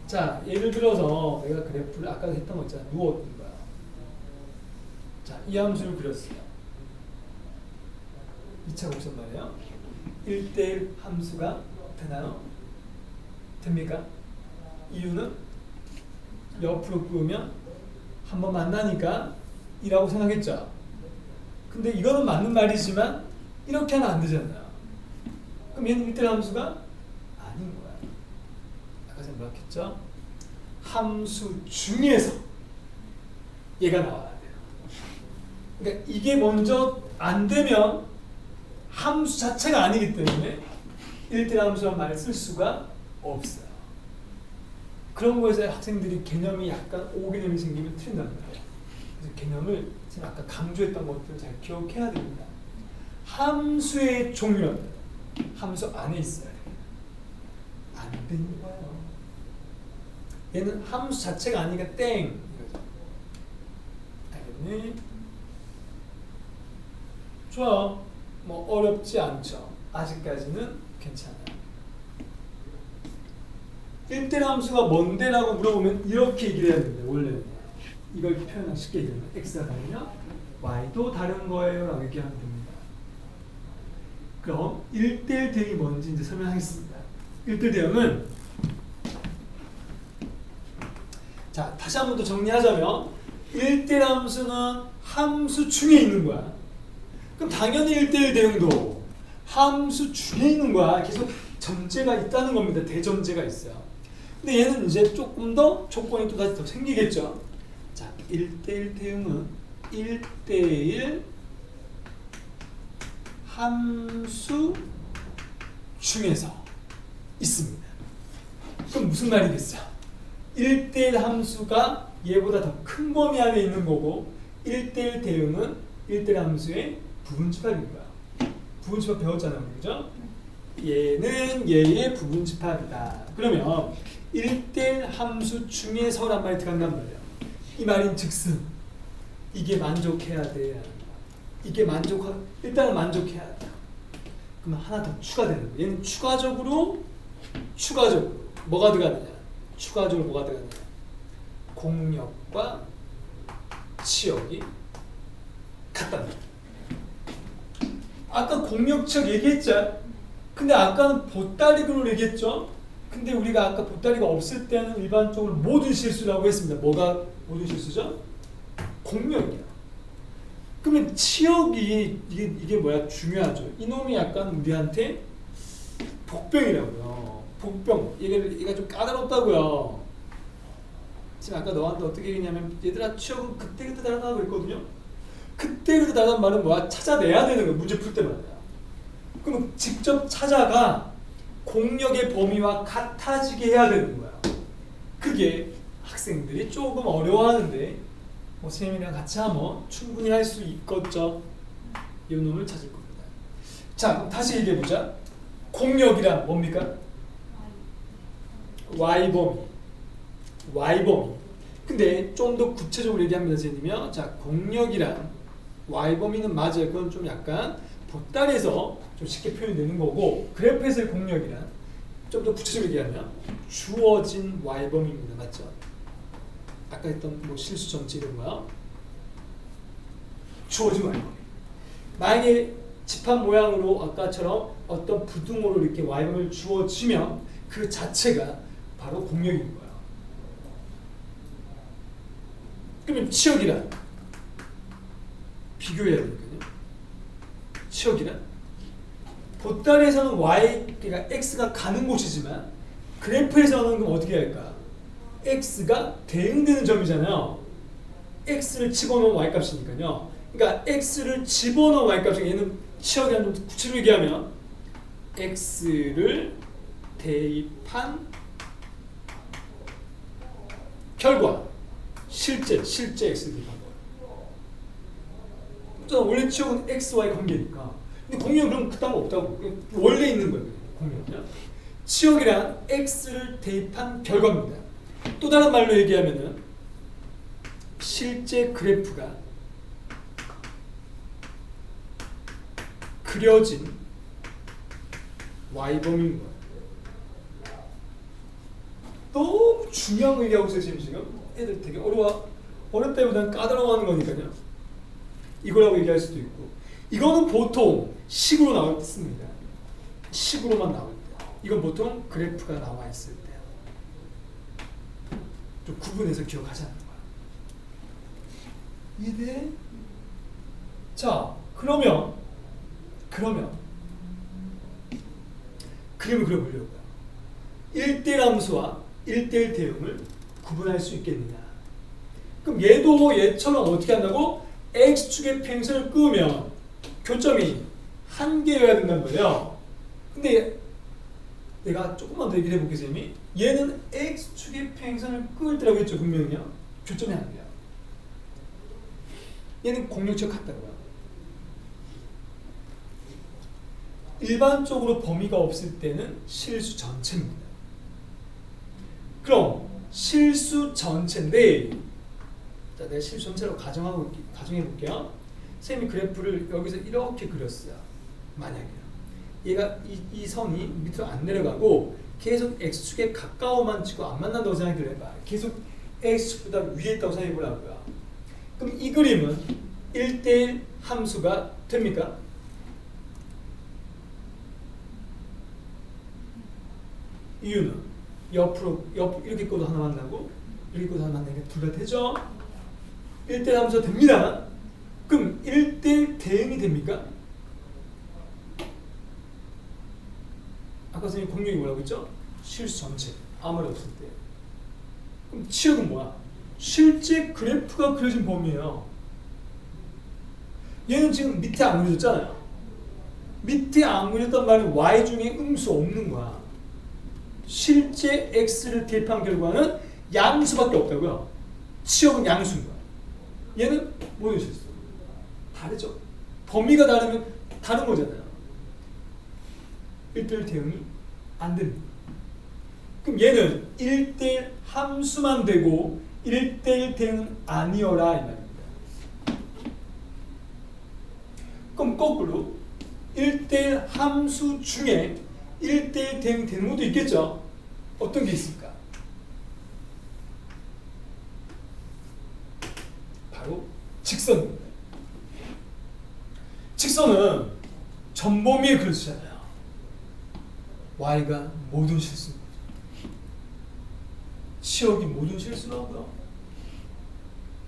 [SPEAKER 1] 자, 예를 들어서 내가 그래프를 아까 했던 거 있잖아. 누웠던 거야. 자, 이 함수를 그렸어요. 2차 곡선 말이에요. 1대1 함수가 되나요? 됩니까? 이유는 옆으로 끄면 한번 만나니까 이라고 생각했죠. 근데 이거는 맞는 말이지만 이렇게 하면 안 되잖아요. 그럼 얘는 1대1 함수가 아닌 거야. 아까 제가 뭐라 했죠? 함수 중에서 얘가 나와야 돼요. 그러니까 이게 먼저 안 되면 함수 자체가 아니기 때문에 1대1 함수란 말을 쓸 수가 없어요. 그런 거에서 학생들이 개념이 약간 오개념이 생기면 틀린다는 거예요. 그래서 개념을 제가 아까 강조했던 것들을 잘 기억해야 됩니다. 함수의 종류는 함수 안에 있어야 돼요. 안 되는 거예요. 얘는 함수 자체가 아니니까 땡. 알겠니? 좋아요. 뭐 어렵지 않죠. 아직까지는 괜찮아요. 1대1 함수가 뭔데라고 물어보면 이렇게 얘기를 해야 됩니다. 원래는 이걸 표현하기 쉽게 얘기하면 x가 다르면 y도 다른 거예요 라고 얘기하면 됩니다. 그럼 1대1 대응이 뭔지 이제 설명하겠습니다. 1대1 대응은 자, 다시 한 번 더 정리하자면 1대1 함수는 함수 중에 있는 거야. 그럼 당연히 1대1 대응도 함수 중에 있는 거야. 계속 전제가 있다는 겁니다. 대전제가 있어요. 근데 얘는 이제 조금 더 조건이 또 다시 더 생기겠죠. 자, 1대1 대응은 1대1 함수 중에서 있습니다. 그럼 무슨 말이겠어요? 1대1 함수가 얘보다 더 큰 범위 안에 있는 거고 1대1 대응은 1대1 함수의 부분집합인 거야. 부분집합 배웠잖아요. 그죠? 얘는 얘의 부분집합이다. 그러면 1대1 함수 중에서란 말이 들어간단 말이에요. 이 말인 즉슨 이게 만족해야 돼. 이게 일단은 만족해야 돼. 그러면 하나 더 추가되는 거예요. 얘는 추가적으로 뭐가 들어가느냐? 추가적으로 뭐가 들어가느냐? 공역과 치역이 같다는 거예요. 아까 공역 치역 얘기했죠? 근데 아까는 보따리근으로 얘기했죠? 근데 우리가 아까 보따리가 없을 때는 일반적으로 모든 실수라고 했습니다. 뭐가 모든 실수죠? 공역이야. 그러면 치역이 이게 뭐야? 중요하죠. 이놈이 약간 우리한테 복병이라고요. 복병. 얘가 좀 까다롭다고요. 지금 아까 너한테 어떻게 얘기했냐면 얘들아 치역은 그때그때 다르다고 그랬거든요. 그때그때 다르다는 말은 뭐야? 찾아내야 되는 거야. 문제 풀 때마다. 그럼 직접 찾아가 공역의 범위와 같아지게 해야 되는 거야. 그게 학생들이 조금 어려워하는데 뭐 선생님이랑 같이 하면 충분히 할 수 있겠죠. 이 놈을 찾을 겁니다. 자, 그럼 다시 얘기해보자. 공역이란 뭡니까? Y범위. 근데 좀 더 구체적으로 얘기합니다, 선생님이요. 자, 공역이란 Y범위는 맞아요. 그건 좀 약간 보따리에서 좀 쉽게 표현되는 거고, 그래프에서의 공역이란 좀 더 구체적으로 얘기하면 주어진 Y범위입니다. 맞죠? 아까 했던 뭐 실수 전체 이런 거요. 주어진 Y범위. 만약에 집합 모양으로 아까처럼 어떤 부등호로 이렇게 Y범위를 주어지면 그 자체가 바로 공역인 거예요. 그러면 치역이란 비교해야 되거든요. 치역이란 보따리에서는 y, 그러니까 x가 가는 곳이지만 그래프에서는 그럼 어떻게 할까? x가 대응되는 점이잖아요. x를 집어넣은 y값이니까요. 그러니까 x를 집어넣은 y값이 얘는 치역이 좀 구체적으로 얘기하면 x를 대입한 결과 실제 x를 대입한 거예요. 원래 치역은 x, y 관계니까. 근데 공유는 그럼 그딴 거 없다고. 원래 있는 거예요. 공유는요. 치역이란 x를 대입한 결과입니다. 또 다른 말로 얘기하면은 실제 그래프가 그려진 y범인 거예요. 너무 중요한 거 얘기하고 있어요. 지금 애들 되게 어렵다기보다는 까다로워하는 거니까요. 이거라고 얘기할 수도 있고, 이거는 보통 식으로 나올 때 씁니다. 식으로만 나올 때. 이건 보통 그래프가 나와 있을 때 좀 구분해서 기억하자는 거야. 이해돼? 자, 그러면 그림을 그려보려고요. 1대1 함수와 1대1 대응을 구분할 수 있겠느냐. 그럼 얘도 얘처럼 어떻게 한다고? x축의 평행선을 끄면 교점이 한 개여야 된다는 거예요. 근데 내가 조금만 더 얘기를 해볼게요, 선생님이. 얘는 x축의 평행선을 끄을 때라고 했죠, 분명히요. 교점이 한 개야. 얘는 공역적 같다고요. 일반적으로 범위가 없을 때는 실수 전체입니다. 그럼 실수 전체인데, 자, 내가 실수 전체로 가정해 볼게요. 선생님이 그래프를 여기서 이렇게 그렸어요. 만약에 얘가 이 선이 밑으로 안 내려가고 계속 x축에 가까워만 치고 안 만난다고 생각을 해봐. 계속 x축보다 위에 있다고 생각해 보라고요. 그럼 이 그림은 1대1 함수가 됩니까? 이유는 옆으로 이렇게 꺼도 하나 만나고 이렇게 꺼도 하나 만나니까 둘 다 되죠? 1대1 함수가 됩니다. 그럼 1대1 대응이 됩니까? 아까 선생님 공룡이 뭐라고 했죠? 실수 전체 아무 말 없을 때. 그럼 치역은 뭐야? 실제 그래프가 그려진 범위예요. 얘는 지금 밑에 안 그려졌잖아요. 밑에 안 그려졌단 말은 y 중에 음수 없는 거야. 실제 x를 대입한 결과는 양수밖에 없다고요. 치역은 양수인 거야. 얘는 뭐의 실수? 다르죠. 범위가 다르면 다른 거잖아요. 1대1 대응이 안 됩니다. 그럼 얘는 1대1 함수만 되고 1대1 대응은 아니어라 이 말입니다. 그럼 거꾸로 1대1 함수 중에 1대1 대응 되는 것도 있겠죠. 어떤 게 있을까? 바로 직선입니다. 직선은 전범위에 그려지잖아요. y가 모든 실수입니다. 치역이 모든 실수라고요.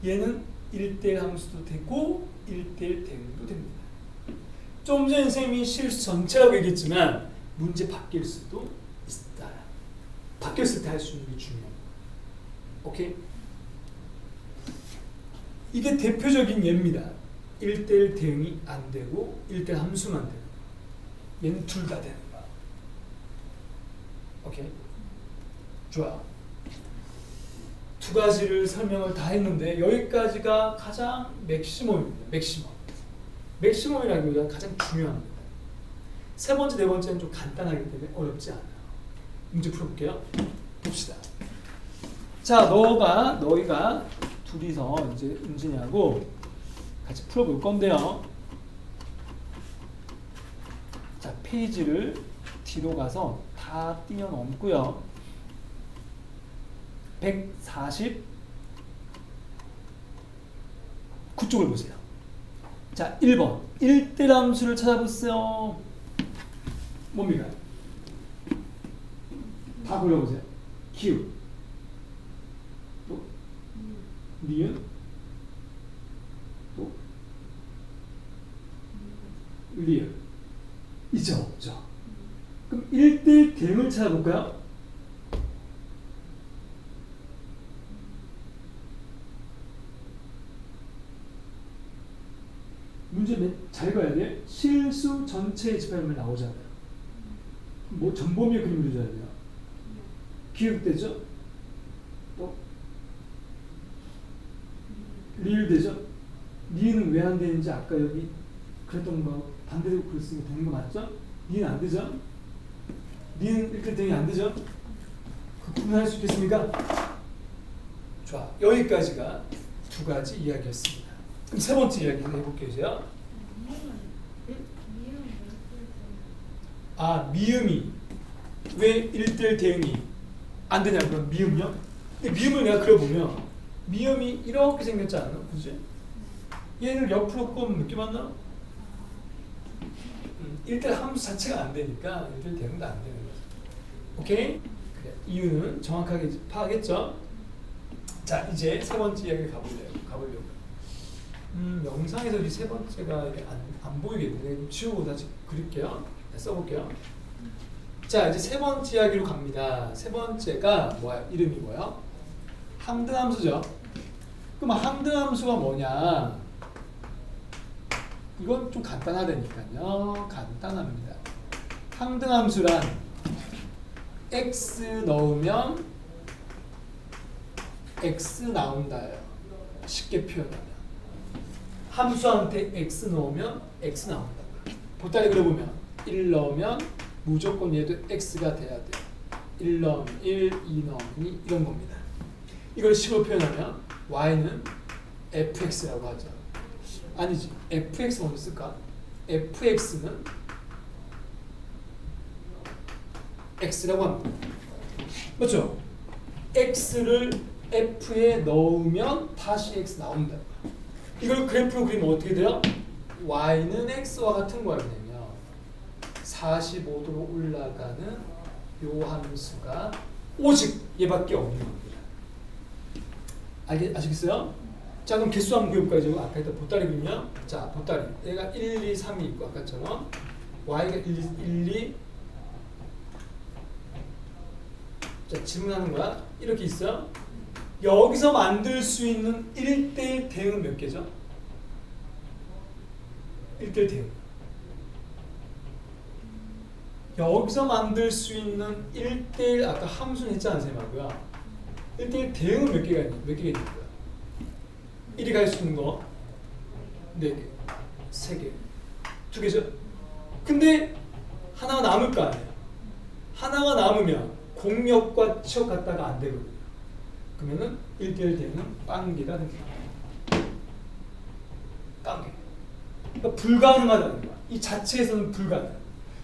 [SPEAKER 1] 얘는 1대1 함수도 되고 1대1 대응도 됩니다. 좀 전에 선생님이 실수 전체라고 얘기했지만 문제 바뀔 수도 있다. 바뀌었을 때 할 수 있는 게 중요해요. 오케이? 이게 대표적인 예입니다. 1대1 대응이 안 되고 1대1 함수만 되는 거. 얘는 둘 다 되는 거야. 오케이? 좋아. 두 가지를 설명을 다 했는데 여기까지가 가장 맥시멈입니다. 맥시멈이라기보다는 가장 중요합니다. 세 번째, 네 번째는 좀 간단하기 때문에 어렵지 않아요. 문제 풀어볼게요. 봅시다. 자, 너희가 둘이서 이제 은진이하고 같이 풀어볼 건데요. 자, 페이지를 뒤로 가서 다 뛰어넘고요. 149쪽을 보세요. 자, 1번 1대 함수를 찾아보세요. 뭡니까? 다 골라보세요. 기우, 또 니은, 또 리을. 있죠? 없죠? 그럼 1대1 대응을 찾아볼까요? 문제 잘 봐야 돼. 실수 전체 집합면 나오잖아요. 뭐 전범위의 그림 그려줘야 돼요. 기획되죠? 또 리을되죠? 리을은 왜 안 되는지 아까 여기 그랬던 거 반대로 그랬으니까 되는 거 맞죠? 리은 안 되죠? 리은 일대 대응이 안 되죠? 그 구분할 수 있겠습니까? 좋아. 여기까지가 두 가지 이야기였습니다. 그럼 세 번째 이야기 해볼게요. 이제. 아, 미음이 왜 1대1 대응이 안 되냐? 그럼 미음요? 근데 미음을 내가 그려보면 미음이 이렇게 생겼지 않나? 그지? 얘를 옆으로 꼽으면 느낌 왔나? 1대1 함수 자체가 안 되니까 1대1 대응도 안 되는 거죠. 오케이? 그래. 이유는 정확하게 파악했죠? 자, 이제 세 번째 이야기 가보려고. 영상에서 이 세 번째가 안 보이겠네. 지우고 다시 그릴게요. 써볼게요. 자, 이제 세 번째 이야기로 갑니다. 세 번째가 뭐야? 이름이 뭐야? 항등함수죠. 그럼 항등함수가 뭐냐? 이건 좀 간단하다니까요. 간단합니다. 항등함수란 x 넣으면 x 나온다요. 쉽게 표현하면. 함수한테 x 넣으면 x 나온다. 보따리 그려보면 1 넣으면 무조건 얘도 x가 돼야 돼. 1 넣으면 1, 2 넣으면 2 이런 겁니다. 이걸 식으로 표현하면 y는 fx라고 하죠. 아니지. fx 먼저 쓸까? fx는 x라고 합니다. 맞죠? x를 f에 넣으면 다시 x 나온다. 이걸 그래프로 그리면 어떻게 돼요? y는 x와 같은 거야. 그냥요. 45도로 올라가는 요 함수가 오직 얘밖에 없는 겁니다. 아시겠어요? 자, 그럼 개수 한번 그려볼까요? 아까 했던 보따리 그리면, 자, 보따리 얘가 1, 2, 3이 있고 아까처럼 y가 1, 2 자, 질문하는 거야. 이렇게 있어요. 여기서 만들 수 있는 1대1 대응은 몇 개죠? 1대1 대응. 여기서 만들 수 있는 1대1 아까 함수는 했지 않습니까? 1대1 대응은 몇 개가 있는 거야? 1이 갈 수 있는 거 4개, 3개, 2개죠? 근데 하나가 남을 거 아니야. 하나가 남으면 공역과 치역 갖다가 안 되거든요. 그러면은 1대1 대응은 빵개가 됩니다. 빵개. 그러니까 불가능하다는 거야. 이 자체에서는 불가능.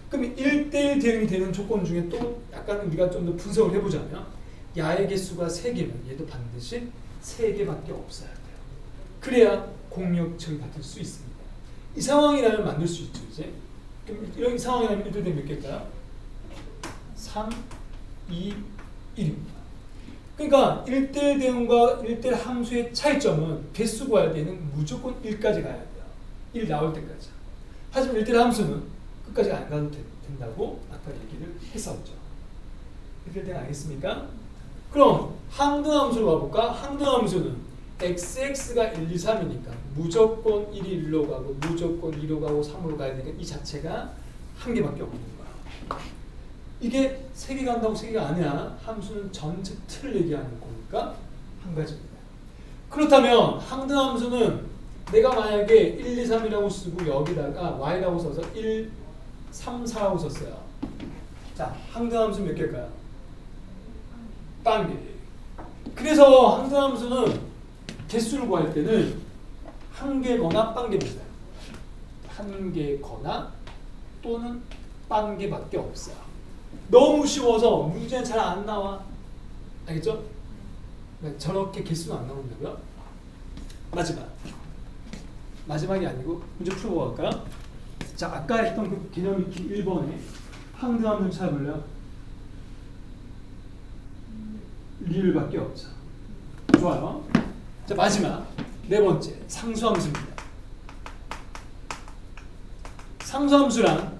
[SPEAKER 1] 그럼 1대1 대응이 되는 조건 중에 또 약간 우리가 좀 더 분석을 해보자면 야의 개수가 3개면 얘도 반드시 3개밖에 없어야 돼요. 그래야 공역치역이 같을 수 있습니다. 이 상황이라면 만들 수 있죠. 이제. 그럼 이런 상황이라면 1대1 대응 몇 개일까요? 3, 2, 1입니다. 그러니까 1대1 대응과 1대1 함수의 차이점은 개수 구할 때는 무조건 1까지 가야 돼요. 1 나올 때까지. 하지만 1대1 함수는 끝까지 안 가도 된다고 아까 얘기를 했었죠. 1대1 대응 알겠습니까? 그럼 항등함수로 가볼까? 항등함수는 xx가 1, 2, 3이니까 무조건 1이 1로 가고 무조건 2로 가고 3으로 가야 되니까 이 자체가 한 개밖에 없는 거야. 이게 3개 간다고 3개가 아니야. 함수는 전체 틀을 얘기하는 거니까 한 가지입니다. 그렇다면 항등함수는 내가 만약에 1, 2, 3이라고 쓰고 여기다가 y라고 써서 1, 3, 4라고 썼어요. 자, 항등함수 몇 개일까요? 빵개. 그래서 항등함수는 개수를 구할 때는 한 개거나 빵개입니다. 한 개거나 또는 빵개밖에 없어요. 너무 쉬워서 문제는 잘 안 나와. 알겠죠? 저렇게 개수는 안 나온다고요? 마지막이 아니고 문제 풀어보고 갈까요? 자, 아까 했던 그 개념 익히 1번에 항등함수 찾아볼래요? 리을밖에 없죠. 좋아요. 자, 마지막 네 번째 상수함수입니다. 상수함수란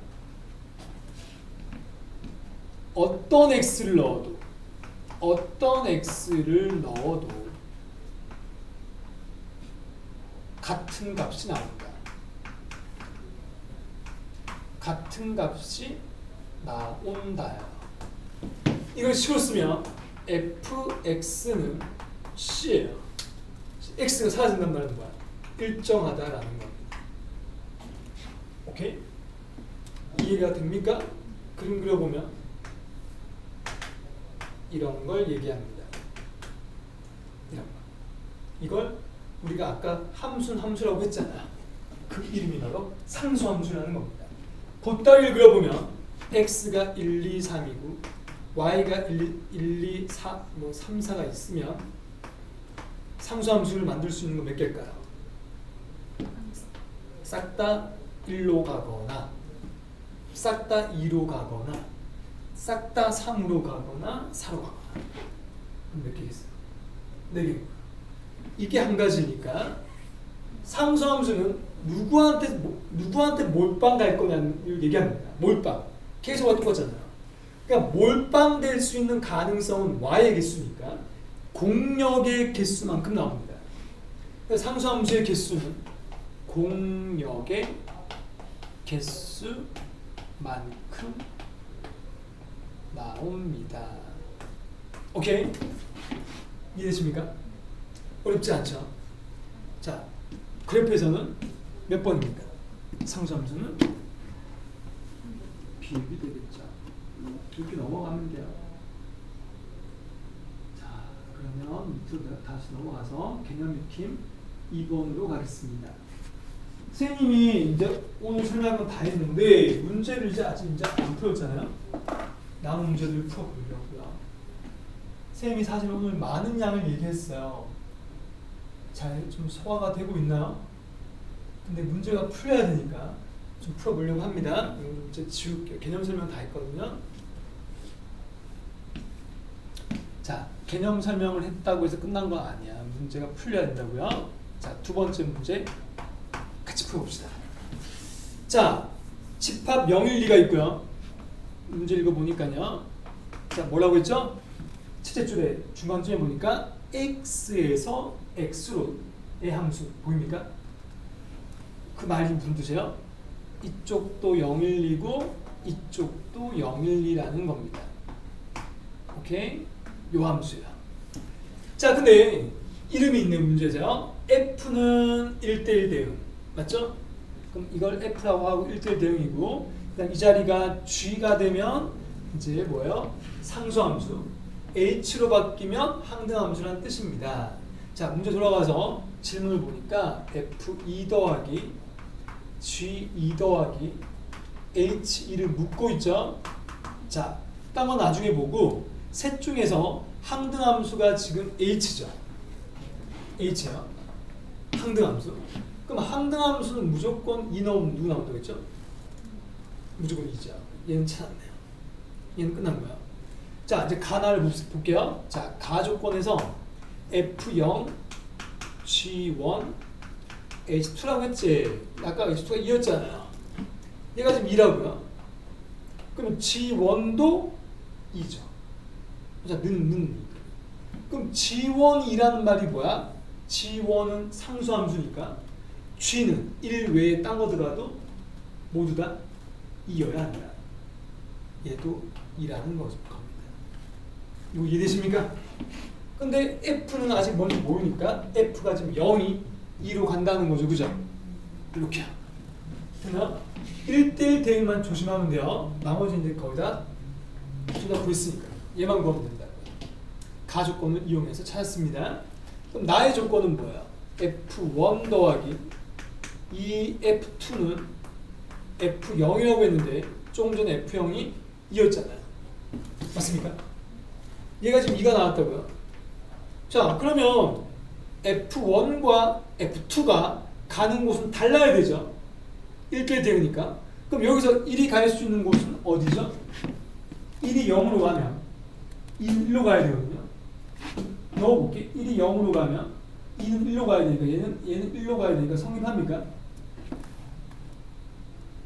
[SPEAKER 1] 어떤 x를 넣어도 같은 값이 나온다. 같은 값이 나온다요. 이걸 식으로 쓰면 fx는 c예요. x가 사라진단 말은 뭐야? 일정하다라는 겁니다. 오케이? 이해가 됩니까? 그림 그려보면 이런 걸 얘기합니다. 이런 거. 이걸 우리가 아까 함수라고 했잖아. 그 이름이 바로 상수함수라는 겁니다. 보따리를 그려보면 x가 1, 2, 3이고 y가 1, 2, 4, 3, 4가 있으면 상수함수를 만들 수 있는 거 몇 개일까요? 싹 다 1로 가거나 싹 다 2로 가거나 싹 다 3으로 가거나 4로 가거나. 몇 개겠어요? 4개. 이게 한 가지니까 상수함수는 누구한테 몰빵 갈 거냐는 얘기합니다. 몰빵. 계속 똑같잖아요. 그러니까 몰빵 될 수 있는 가능성은 y의 개수니까 공역의 개수만큼 나옵니다. 그래서 상수함수의 개수는 공역의 개수만큼 나옵니다. 오케이? 이해되십니까? 어렵지 않죠? 자, 그래프에서는 몇 번입니까? 상수함수는 비읍이 되겠죠. 이렇게 넘어가면 돼요. 자, 그러면 밑으로 다시 넘어가서 개념 익힘 2번으로 가겠습니다. 선생님이 이제 오늘 설명한 건 다 했는데 문제를 이제 아직 안 풀었잖아요. 남은 문제들을 풀어보려고요. 선생님이 사실 오늘 많은 양을 얘기했어요. 잘 좀 소화가 되고 있나요? 근데 문제가 풀려야 되니까 좀 풀어보려고 합니다. 이제 지울게요. 개념 설명 다 했거든요. 자, 개념 설명을 했다고 해서 끝난 거 아니야. 문제가 풀려야 된다고요. 자, 두 번째 문제 같이 풀어봅시다. 자, 집합 0, 1, 2가 있고요. 문제 읽어보니까요. 자, 뭐라고 했죠? 첫째 줄에 중간쯤에 보니까 x에서 x로의 함수 보입니까? 그 말이 무슨 뜻이에요? 이쪽도 0, 1, 2고 이쪽도 0, 1, 2라는 겁니다. 오케이? 요 함수야. 자, 근데 이름이 있는 문제죠. f는 1대1 대응. 맞죠? 그럼 이걸 f라고 하고 1대1 대응이고, 그다음 이 자리가 g가 되면 이제 뭐예요? 상수함수. h로 바뀌면 항등함수라는 뜻입니다. 자, 문제 돌아가서 질문을 보니까 f2 더하기 g2 더하기 h2를 묻고 있죠. 자, 딴 건 나중에 보고 셋 중에서 항등함수가 지금 h죠. h야. 항등함수. 그럼 항등함수는 무조건 2 넣으면 누구 나온다고 했죠? 무조건 2죠. 얘는 찾았네요. 얘는 끝난 거야. 자, 이제 가나를 볼게요. 자, 가 조건에서 F0, G1, H2라고 했지. 아까 H2가 2였잖아요. 얘가 지금 2라고요. 그러면 G1도 2죠. 자, 그럼 G1이라는 말이 뭐야? G1은 상수함수니까 G는 1 외에 딴 거 들어가도 모두 다 2여야 한다. 얘도 2라는 겁니다. 이거 이해되십니까? 근데 F는 아직 뭔지 모르니까 F가 지금 0이 2로 간다는 거죠. 그죠? 이렇게. 그러면 1대1 대응만 조심하면 돼요. 나머지 이제 거의 다 구했으니까 얘만 구하면 된다. 가 조건을 이용해서 찾았습니다. 그럼 나의 조건은 뭐야? F1 더하기 이 F2는 F0이라고 했는데 조금 전에 F0이 2였잖아요. 맞습니까? 얘가 지금 2가 나왔다고요. 자, 그러면 F1과 F2가 가는 곳은 달라야 되죠. 1대1 대응이니까. 그럼 여기서 1이 갈 수 있는 곳은 어디죠? 1이 0으로 가면 1로 가야 되거든요. 넣어볼게. 1이 0으로 가면 2는 1로 가야 되니까 얘는 1로 가야 되니까 성립합니까?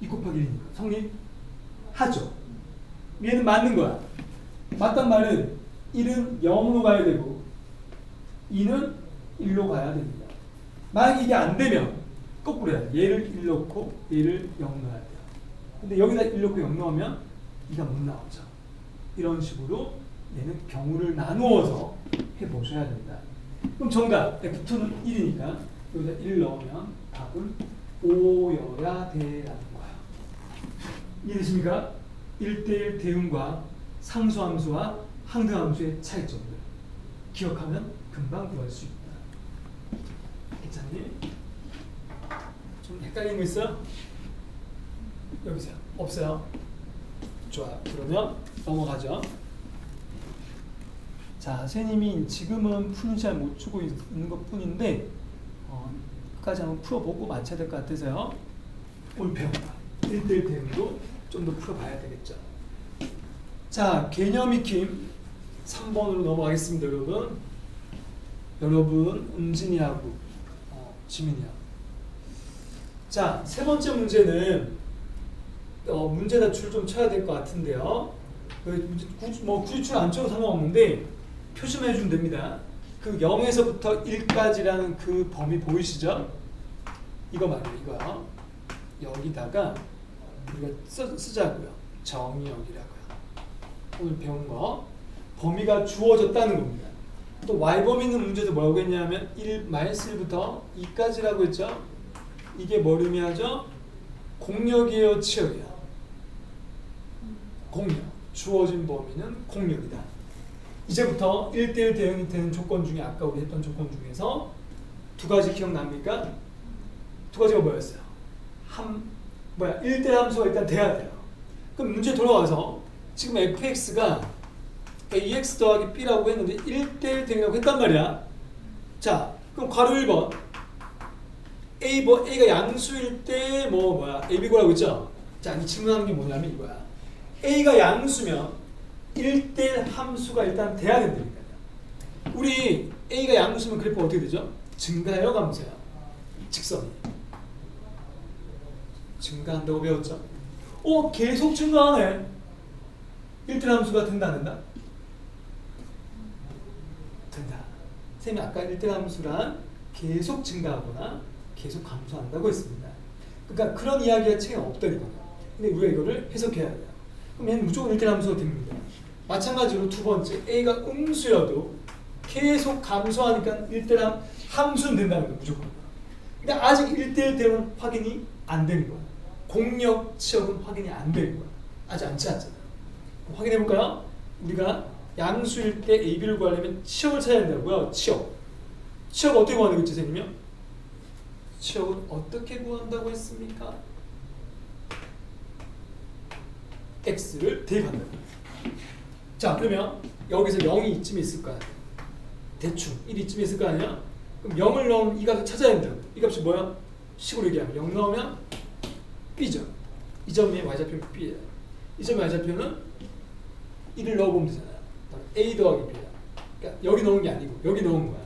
[SPEAKER 1] 2 곱하기 1이니까 성립하죠. 얘는 맞는 거야. 맞단 말은 1은 0으로 가야 되고 2는 1로 가야 됩니다. 만약에 이게 안 되면 거꾸로 해야 돼. 얘를 1 넣고 얘를 0 넣어야 돼요. 근데 여기다 1 넣고 0 넣으면 2가 못 나오죠. 이런 식으로 얘는 경우를 나누어서 해보셔야 된다. 그럼 정답 F2는 1이니까 여기다 1 넣으면 답은 5여야 돼라는 거예요. 이해되십니까? 1대1 대응과 상수함수와 항등함수의 차이점들 기억하면 금방 구할 수 있다. 괜찮니? 좀 헷갈린 거 있어요? 여기서요? 없어요? 좋아. 그러면 넘어가죠. 자, 선생님이 지금은 푸는 시간 못 주고 있는 것 뿐인데 끝까지 한번 풀어보고 맞춰야 될 것 같아서요. 오늘 배운 거 1대1 대응도 좀 더 풀어봐야 되겠죠. 자, 개념 익힘 3번으로 넘어가겠습니다. 여러분 은진이하고 지민이하고. 자, 세 번째 문제는 문제다 줄 좀 쳐야 될 것 같은데요. 굳이 줄 안 쳐도 상관없는데 표시만 해주면 됩니다. 그 0에서부터 1까지라는 그 범위 보이시죠? 이거 말이에요. 이거요. 여기다가 우리가 쓰자고요. 정의역이라고요. 오늘 배운 거 범위가 주어졌다는 겁니다. 또 y범위 있는 문제도 뭐라고 했냐면 1-1부터 2까지라고 했죠. 이게 뭘 의미하죠? 공역이에요, 치역이에요? 공역. 주어진 범위는 공역이다. 이제부터 1대1 대응이 되는 조건 중에 아까 우리 했던 조건 중에서 두 가지 기억납니까? 두 가지가 뭐였어요? 1대1 함수가 일단 돼야 돼요. 그럼 문제 돌아와서 지금 fx가 ax 더하기 b라고 했는데 1대1 대응이라고 했단 말이야. 자, 그럼 괄호 1번 a가 양수일 때 ab고라고 했죠? 자, 이 질문하는 게 뭐냐면 이거야. a가 양수면 1대1 함수가 일단 돼야 된다니까요. 우리 a가 양수면 그래프가 어떻게 되죠? 증가해요, 감소해요? 직선이 증가한다고 배웠죠? 계속 증가하네. 1대1 함수가 된다 안 된다? 된다. 선생님이 아까 1대1 함수란 계속 증가하거나 계속 감소한다고 했습니다. 그러니까 그런 이야기가 책에 없다는 거예요. 근데 우리가 이거를 해석해야 돼요. 그럼 얘는 무조건 1대1 함수가 됩니다. 마찬가지로 두 번째 a가 음수여도 계속 감소하니까 1대1 함수는 된다는 거예요. 무조건. 그러니까 아직 1대1 대응은 확인이 안 된 거야. 공역, 치역은 확인이 안 된 거야. 아직 안 찾았잖아요. 확인해 볼까요? 우리가 양수일 때 AB를 구하려면 치역을 찾아야 된다고요. 치역 어떻게 구하는 거지, 선생님이요? 치역은 어떻게 구한다고 했습니까? x를 대입한다. 자, 그러면 여기서 0이 이쯤에 있을 거야. 대충 1이 이쯤에 있을 거 아니야? 그럼 0을 넣으면 이 값을 찾아야 된다. 이 값이 뭐야? 식으로 얘기하면 0 넣으면 b죠. 이 점의 y좌표는 b예요. 이 점의 y좌표는 1을 넣어보면 되잖아요. a 더하기 b야. 그러니까 여기 넣은 게 아니고 여기 넣은 거야.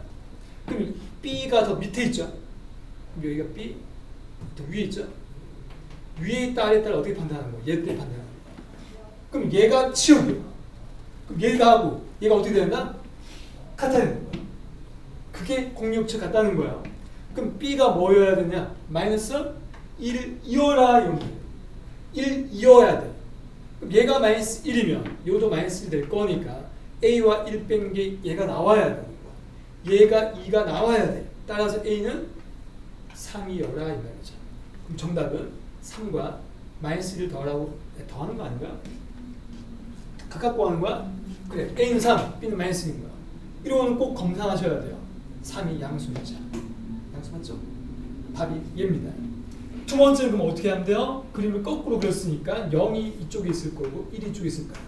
[SPEAKER 1] 그럼 b가 더 밑에 있죠. 그럼 여기가 b 더 위에 있죠. 위에 있다 아래 있다를 어떻게 판단하는 거야? 얘 때 판단하는 거야. 그럼 얘가 치역이에요. 그럼 얘가 하고 얘가 어떻게 된다? 같아야 되는 거야. 그게 공역치 같다는 거야. 그럼 b가 뭐여야 되냐? 마이너스 1을 이어라 이런 거예요. 1 이어야 돼. 그럼 얘가 마이너스 1이면 얘도 마이너스 1 될 거니까 a와 1 뺀 게 얘가 나와야 되는 거야. 얘가 2가 나와야 돼. 따라서 a는 3이어라 이 말이죠. 그럼 정답은 3과 마이너스 1을 더하는 거 아닌가? 가깝고 하는 거야? 그래. a는 3, b는 마이너스 1인 거야. 이런 꼭 검사하셔야 돼요. 3이 양수이자. 양수 맞죠? 답이 얘입니다. 두 번째는 그럼 어떻게 하면 돼요? 그림을 거꾸로 그렸으니까 0이 이쪽에 있을 거고 1이 이쪽에 있을 거 아니야.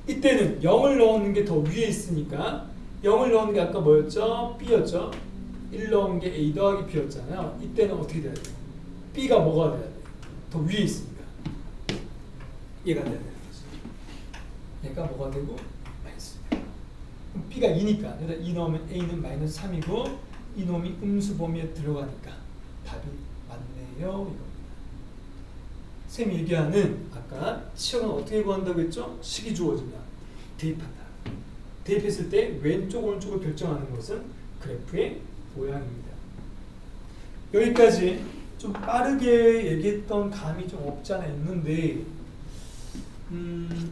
[SPEAKER 1] 이때는 0을 넣는 게 더 위에 있으니까 0을 넣는 게 아까 뭐였죠? b였죠? 1 넣은 게 a 더하기 b였잖아요. 이때는 어떻게 돼야 돼? b가 뭐가 돼야 돼? 더 위에 있으니까 얘가 돼야 되는 거지. 얘가 뭐가 되고? 마이너스. 그럼 b가 2니까 여기다 2 넣으면 a는 마이너스 3이고 이놈이 음수 범위에 들어가니까 답이 맞네요 이겁니다. 쌤이 얘기하는 아까 치역은 어떻게 구한다고 했죠? 식이 주어지면 대입한다. 대입했을 때 왼쪽 오른쪽을 결정하는 것은 그래프의 모양입니다. 여기까지 좀 빠르게 얘기했던 감이 좀 없지 않아 있는데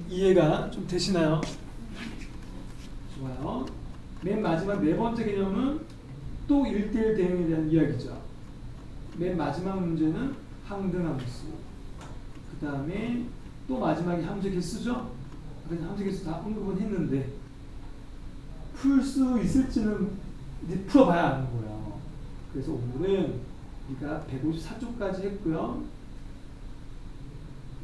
[SPEAKER 1] 이해가 좀 되시나요? 좋아요. 맨 마지막 네 번째 개념은 또 1대1 대응에 대한 이야기죠. 맨 마지막 문제는 항등함수. 그 다음에 또 마지막에 함수 개수죠. 그냥 함수 개수 다 언급은 했는데 풀 수 있을지는 이제 풀어봐야 아는 거예요. 그래서 오늘은 우리가 154쪽까지 했고요.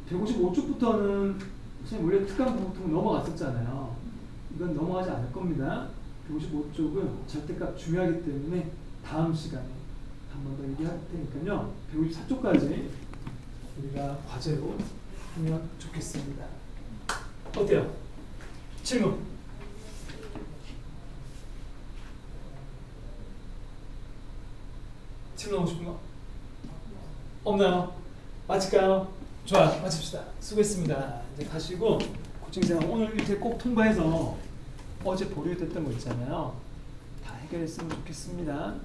[SPEAKER 1] 155쪽부터는 선생님 원래 특강 보통 넘어갔었잖아요. 이건 넘어가지 않을 겁니다. 155쪽은 절대값 중요하기 때문에 다음 시간에 한 번 더 얘기할 테니까요. 154쪽까지 우리가 과제로 하면 좋겠습니다. 어때요? 질문? 질문하고 싶은 거? 없나요? 마칠까요? 좋아요. 마칩시다. 수고했습니다. 이제 가시고 고층생활 오늘 이렇게 꼭 통과해서 어제 보류됐던 거 있잖아요. 다 해결했으면 좋겠습니다.